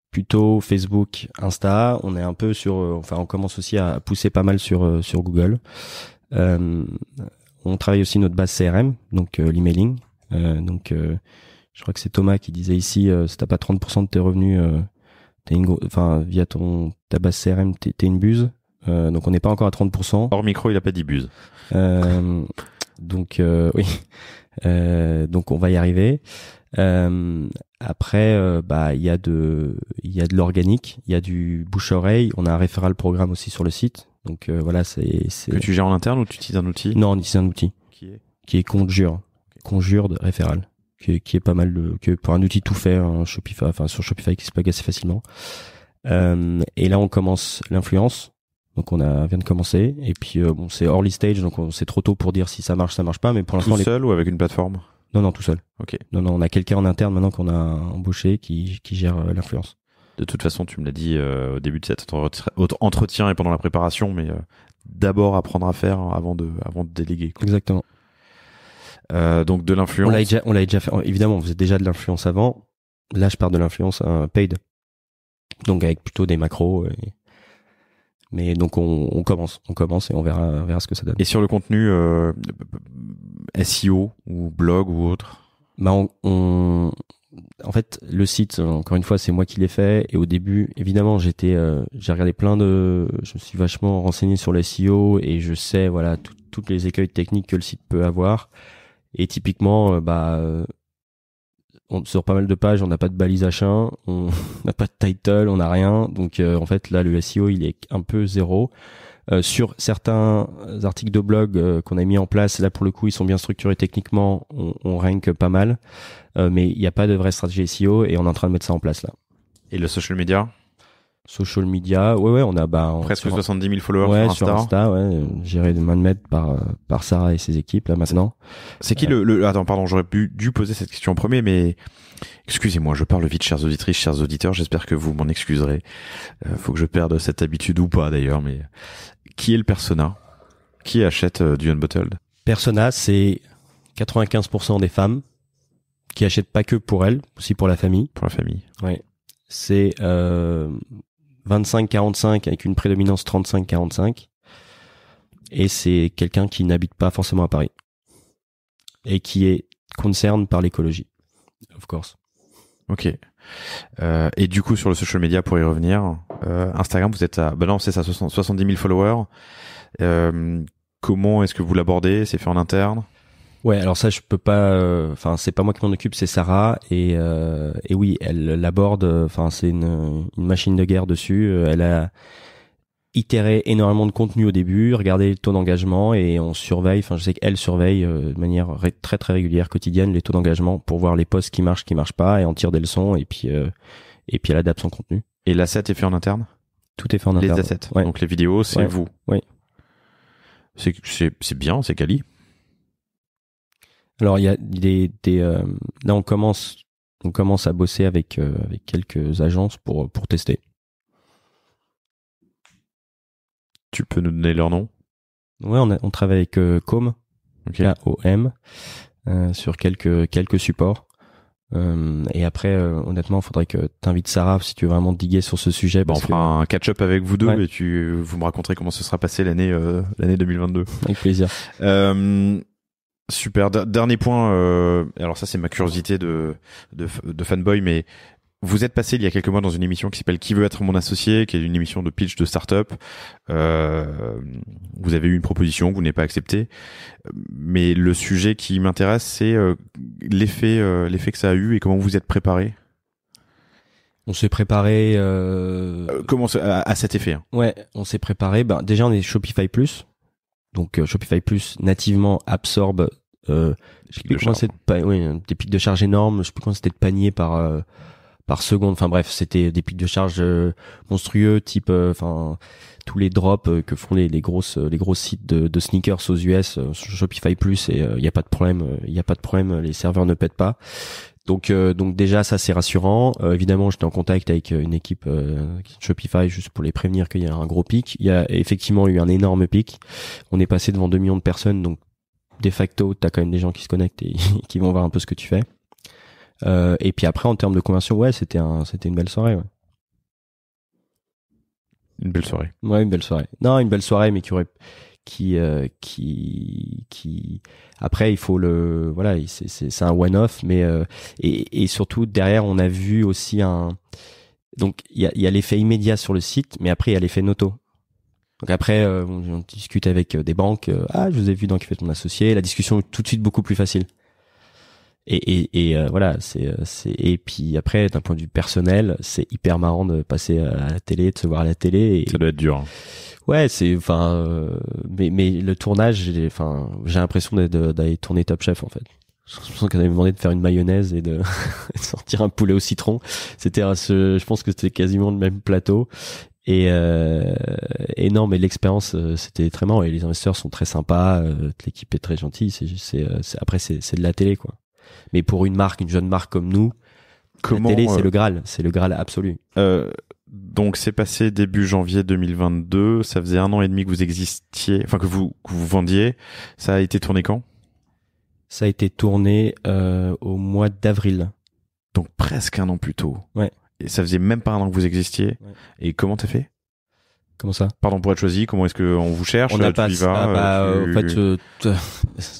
plutôt Facebook, Insta, on est un peu on commence aussi à pousser pas mal sur Google. On travaille aussi notre base CRM, donc l'emailing. Je crois que c'est Thomas qui disait ici, si t'as pas 30% de tes revenus, via ta base CRM, t'es une buse. Donc on n'est pas encore à 30%. Hors micro, il a pas dit buse. Donc oui. Donc on va y arriver. Après, il y a de l'organique, il y a du bouche-oreille. On a un referral programme aussi sur le site. Donc voilà, c'est que tu gères en interne ou tu utilises un outil? Non, on utilise un outil qui est Conjure de référal, qui est pas mal pour un outil tout fait, Shopify, sur Shopify qui se plug assez facilement. Et là, on commence l'influence. Donc vient de commencer. Et puis c'est early stage, donc c'est trop tôt pour dire si ça marche pas. Mais pour l'instant, tout seul ou avec une plateforme? Non, tout seul. Ok. Non, on a quelqu'un en interne maintenant qu'on a embauché qui gère l'influence. De toute façon, tu me l'as dit au début de cet entretien et pendant la préparation, mais d'abord apprendre à faire avant de déléguer, quoi. Exactement. Donc de l'influence. On l'avait déjà fait. Évidemment, on faisait déjà de l'influence avant. Là, je pars de l'influence paid. Donc avec plutôt des macros. Mais donc on commence et on verra ce que ça donne. Et sur le contenu SEO ou blog ou autre? En fait, le site, encore une fois, c'est moi qui l'ai fait. Et au début, évidemment, j'ai regardé je me suis vachement renseigné sur le SEO et je sais, voilà, toutes les écueils techniques que le site peut avoir. Et typiquement, sur pas mal de pages, on n'a pas de balise H1, on n'a pas de title, on n'a rien. Donc en fait là le SEO il est un peu zéro. Sur certains articles de blog qu'on a mis en place, là pour le coup ils sont bien structurés techniquement, on rank pas mal, mais il n'y a pas de vraie stratégie SEO et on est en train de mettre ça en place là. Et le social media? Social media, ouais, on a presque 70 000 followers sur Insta, géré de main de maître par Sarah et ses équipes là maintenant. C'est qui attends, pardon, j'aurais dû poser cette question en premier, mais excusez-moi, je parle vite, chers auditrices, chers auditeurs, j'espère que vous m'en excuserez. Faut que je perde cette habitude ou pas d'ailleurs, mais qui est le persona? Qui achète du Unbottled? Persona, c'est 95% des femmes qui achètent pas que pour elles, aussi pour la famille. Pour la famille. Ouais. C'est 25-45 avec une prédominance 35-45 et c'est quelqu'un qui n'habite pas forcément à Paris et qui est concerné par l'écologie, of course. Ok. Et du coup sur le social media, pour y revenir, Instagram, vous êtes à 70 000 followers. Comment est-ce que vous l'abordez? C'est fait en interne? Ouais, alors ça je peux pas, c'est pas moi qui m'en occupe, c'est Sarah et oui, elle l'aborde, c'est une machine de guerre dessus. Elle a itérer énormément de contenu au début, regarder le taux d'engagement et on surveille, enfin je sais qu'elle surveille de manière très très régulière, quotidienne, les taux d'engagement pour voir les posts qui marchent pas et en tire des leçons et puis elle adapte son contenu. Et l'asset est fait en interne? Tout est fait en interne. Les assets. Ouais. Donc les vidéos, c'est vous. Oui. C'est bien, c'est quali. Alors il y a là on commence à bosser avec quelques agences pour tester. Tu peux nous donner leur nom? Ouais, on travaille avec Com, K-O-M, sur quelques supports. Et après, honnêtement, il faudrait que t'invites Sarah si tu veux vraiment diguer sur ce sujet. On fera un catch-up avec vous deux et vous me raconterez comment ce sera passé l'année 2022. Avec plaisir. Super. Dernier point. Alors ça, c'est ma curiosité de fanboy, mais vous êtes passé il y a quelques mois dans une émission qui s'appelle Qui veut être mon associé, qui est une émission de pitch de start-up. Vous avez eu une proposition que vous n'avez pas acceptée, mais le sujet qui m'intéresse, c'est l'effet que ça a eu et comment vous vous êtes préparé. On s'est préparé comment à cet effet. Hein. Ouais, on s'est préparé. Déjà, on est Shopify Plus, donc Shopify Plus nativement absorbe des pics de charge énormes. Je sais plus comment c'était de panier par seconde, enfin bref, c'était des pics de charge monstrueux, type tous les drops que font les gros sites de sneakers aux US sur Shopify Plus, et il y a pas de problème, les serveurs ne pètent pas. Donc déjà ça c'est rassurant. Évidemment, j'étais en contact avec une équipe Shopify juste pour les prévenir qu'il y a un gros pic. Il y a effectivement eu un énorme pic. On est passé devant 2 millions de personnes, donc de facto, t'as quand même des gens qui se connectent et qui vont voir un peu ce que tu fais. Et puis après, en termes de conversion, c'était une belle soirée. Ouais. Une belle soirée. Ouais, une belle soirée. Non, une belle soirée, mais qui après il faut c'est un one-off, mais et surtout derrière on a vu aussi donc il y a l'effet immédiat sur le site, mais après il y a l'effet noto. Donc après on discute avec des banques, je vous ai vu dans Qui fait ton associé, la discussion est tout de suite beaucoup plus facile. Et voilà, et puis après d'un point de vue personnel, c'est hyper marrant de passer à la télé, de se voir à la télé. Ça doit être dur. Hein. Ouais, mais le tournage, j'ai l'impression d'aller tourner Top Chef en fait. Je pense qu'on avait demandé de faire une mayonnaise et de sortir un poulet au citron. Je pense que c'était quasiment le même plateau. Et non, mais l'expérience c'était très marrant et les investisseurs sont très sympas, l'équipe est très gentille. Après c'est de la télé quoi. Mais pour une jeune marque comme nous, la télé c'est le Graal absolu. Donc c'est passé début janvier 2022, ça faisait 1 an et demi que vous existiez, enfin que vous vendiez. Ça a été tourné quand? Ça a été tourné au mois d'avril. Donc presque 1 an plus tôt. Ouais. Et ça faisait même pas 1 an que vous existiez. Ouais. Et comment t'as fait? Comment ça? Pardon pour être choisi, comment est-ce qu'on vous cherche? On a pas en fait,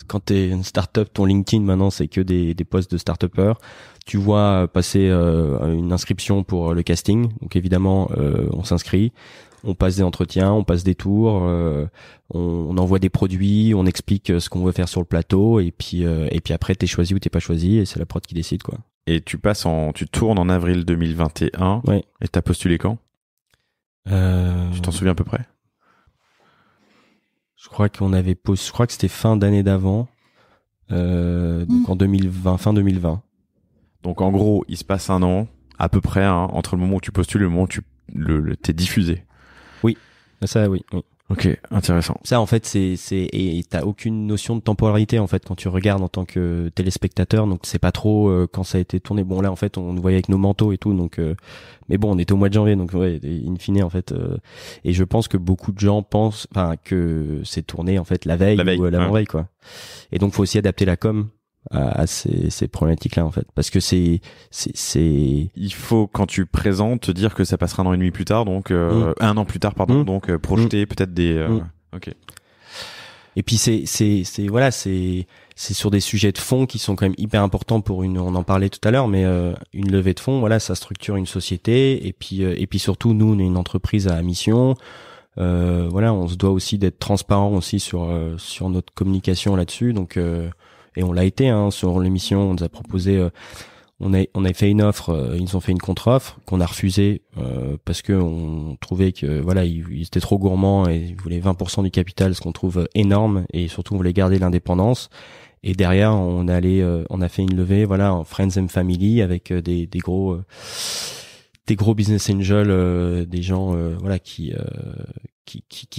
quand t'es une start-up, ton LinkedIn maintenant c'est que des posts de start-upers. Tu vois passer une inscription pour le casting. Donc évidemment, on s'inscrit, on passe des entretiens, on passe des tours, on envoie des produits, on explique ce qu'on veut faire sur le plateau, et puis après t'es choisi ou t'es pas choisi, et c'est la prod qui décide quoi. Et tu tournes en avril 2021. Ouais. Et t'as postulé quand? Tu t'en souviens à peu près? Je crois que c'était fin d'année d'avant, donc en 2020, fin 2020. Donc en gros, il se passe 1 an à peu près entre le moment où tu postules et le moment où t'es diffusé. Oui, ça oui. Ok, intéressant. Ça en fait et t'as aucune notion de temporalité en fait quand tu regardes en tant que téléspectateur, donc c'est pas trop quand ça a été tourné. Bon là en fait on nous voyait avec nos manteaux et tout, donc mais bon on était au mois de janvier, donc ouais, in fine en fait et je pense que beaucoup de gens pensent que c'est tourné en fait la veille ou l'avant-veille quoi. Et donc faut aussi adapter la com à ces problématiques là en fait, parce que c'est il faut quand tu présentes te dire que ça passera 1 an et demi plus tard, donc 1 an plus tard pardon, donc projeter peut-être des ok. Et puis c'est sur des sujets de fond qui sont quand même hyper importants pour on en parlait tout à l'heure, mais une levée de fonds, voilà, ça structure une société, et puis surtout nous on est une entreprise à mission. Voilà, on se doit aussi d'être transparent aussi sur notre communication là-dessus, donc et on l'a été sur l'émission. On nous a proposé On a fait une offre, ils nous ont fait une contre-offre qu'on a refusée parce que on trouvait que voilà, ils étaient trop gourmands et ils voulaient 20% du capital, ce qu'on trouve énorme, et surtout on voulait garder l'indépendance. Et derrière, on a fait une levée, voilà, en friends and family, avec des gros business angels, des gens voilà qui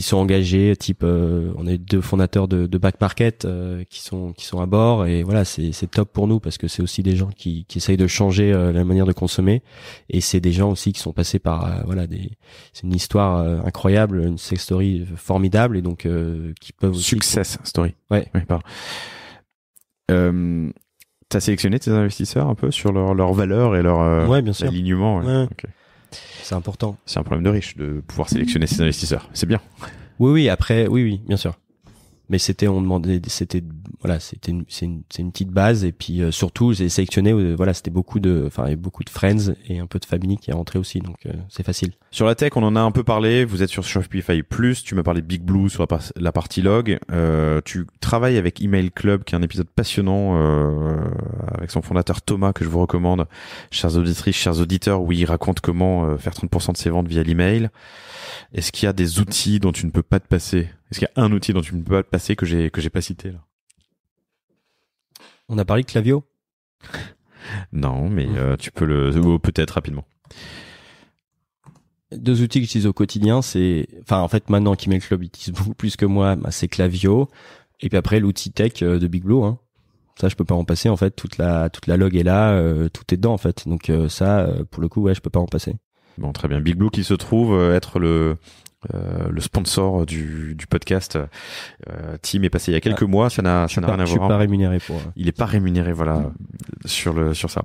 sont engagés, type on est 2 fondateurs de Back Market qui sont à bord, et voilà, c'est top pour nous parce que c'est aussi des gens qui essayent de changer la manière de consommer, et c'est des gens aussi qui sont passés par voilà, c'est une histoire incroyable, une success story formidable, et donc qui peuvent aussi success story. Ouais. Oui, pardon. T'as sélectionné tes investisseurs un peu sur leur valeur et leur ouais, bien sûr, alignement. Ouais. Okay. C'est important. C'est un problème de riche de pouvoir sélectionner ses investisseurs. C'est bien. Oui, après, oui, bien sûr. Mais c'est une petite base, et puis surtout j'ai sélectionné voilà, c'était beaucoup de friends et un peu de famille qui est rentré aussi, donc c'est facile. Sur la tech, on en a un peu parlé, vous êtes sur Shopify Plus, tu m'as parlé de Big Blue sur la partie log, tu travailles avec Email Club qui est un épisode passionnant avec son fondateur Thomas que je vous recommande, chères auditrices, chers auditeurs, où il raconte comment faire 30% de ses ventes via l'email. Est-ce qu'il y a des outils dont tu ne peux pas te passer? Est-ce qu'il y a un outil dont tu ne peux pas te passer que j'ai pas cité là? On a parlé de Klaviyo? Non, mais tu peux peut-être rapidement. 2 outils que j'utilise au quotidien, en fait maintenant qu'Email Club utilise beaucoup plus que moi, c'est Klaviyo, et puis après l'outil tech de Big Blue, hein. Ça je peux pas en passer, en fait, toute la log est là, tout est dedans en fait. Donc ça pour le coup, ouais, je peux pas en passer. Bon, très bien. Big Blue qui se trouve être le sponsor du podcast. Tim est passé il y a quelques mois, ça n'a rien à voir. Je suis pas rémunéré pour. Il est pas rémunéré, voilà, sur ça.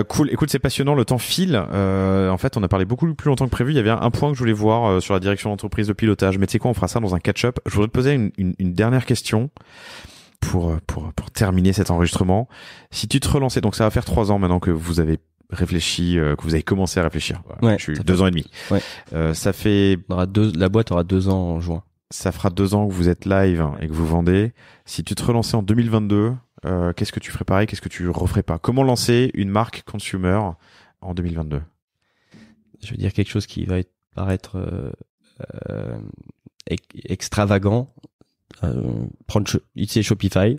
Cool. Écoute, c'est passionnant, le temps file. En fait, on a parlé beaucoup plus longtemps que prévu. Il y avait un point que je voulais voir sur la direction d'entreprise de pilotage, mais tu sais quoi, on fera ça dans un catch-up. Je voudrais te poser une dernière question pour terminer cet enregistrement. Si tu te relançais, donc ça va faire 3 ans maintenant que vous avez réfléchi, que vous avez commencé à réfléchir. Ouais, je suis 2 ans et demi. Ouais. Ça fait. La boîte aura 2 ans en juin. Ça fera 2 ans que vous êtes live et que vous vendez. Si tu te relançais en 2022, qu'est-ce que tu ferais pareil? Qu'est-ce que tu referais pas? Comment lancer une marque consumer en 2022? Je veux dire quelque chose qui va paraître extravagant. Utiliser Shopify,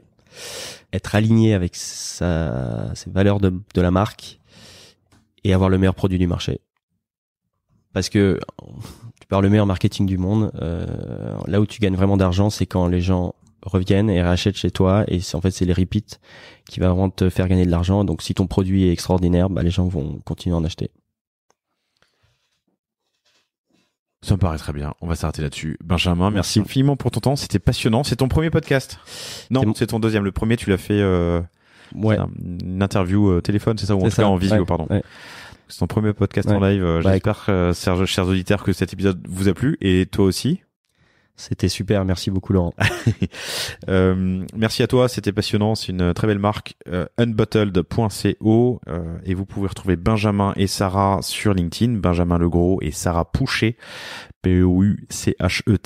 être aligné avec ses valeurs de la marque, et avoir le meilleur produit du marché. Parce que tu parles le meilleur marketing du monde, là où tu gagnes vraiment d'argent, c'est quand les gens reviennent et rachètent chez toi, et c'est les repeats qui va vraiment te faire gagner de l'argent. Donc si ton produit est extraordinaire, les gens vont continuer à en acheter. Ça me paraît très bien. On va s'arrêter là-dessus. Benjamin, merci infiniment pour ton temps. C'était passionnant. C'est ton premier podcast? Non, c'est ton deuxième. Le premier, tu l'as fait ouais. Une interview téléphone, c'est ça? Ou en tout cas en visio, ouais, pardon. Ouais. C'est ton premier podcast en live. J'espère, chers auditeurs, que cet épisode vous a plu, et toi aussi. C'était super, merci beaucoup Laurent. Merci à toi, c'était passionnant, c'est une très belle marque, unbottled.co, et vous pouvez retrouver Benjamin et Sarah sur LinkedIn, Benjamin Legros et Sarah Pouchet, Pouchet,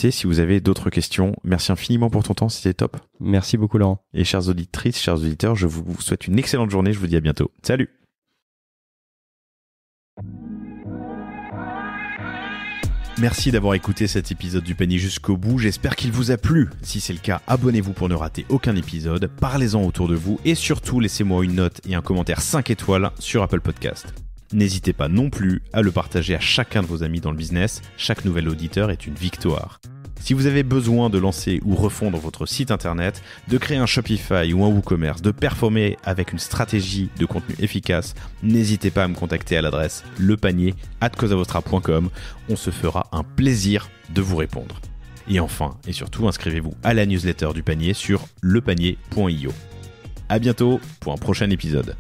si vous avez d'autres questions. Merci infiniment pour ton temps, c'était top. Merci beaucoup Laurent. Et chères auditrices, chers auditeurs, je vous souhaite une excellente journée, je vous dis à bientôt. Salut! Merci d'avoir écouté cet épisode du panier jusqu'au bout, j'espère qu'il vous a plu. Si c'est le cas, abonnez-vous pour ne rater aucun épisode, parlez-en autour de vous, et surtout laissez-moi une note et un commentaire 5 étoiles sur Apple Podcast. N'hésitez pas non plus à le partager à chacun de vos amis dans le business, chaque nouvel auditeur est une victoire. Si vous avez besoin de lancer ou refondre votre site internet, de créer un Shopify ou un WooCommerce, de performer avec une stratégie de contenu efficace, n'hésitez pas à me contacter à l'adresse lepanier@cosavostra.com. On se fera un plaisir de vous répondre. Et enfin, et surtout, inscrivez-vous à la newsletter du panier sur lepanier.io. À bientôt pour un prochain épisode.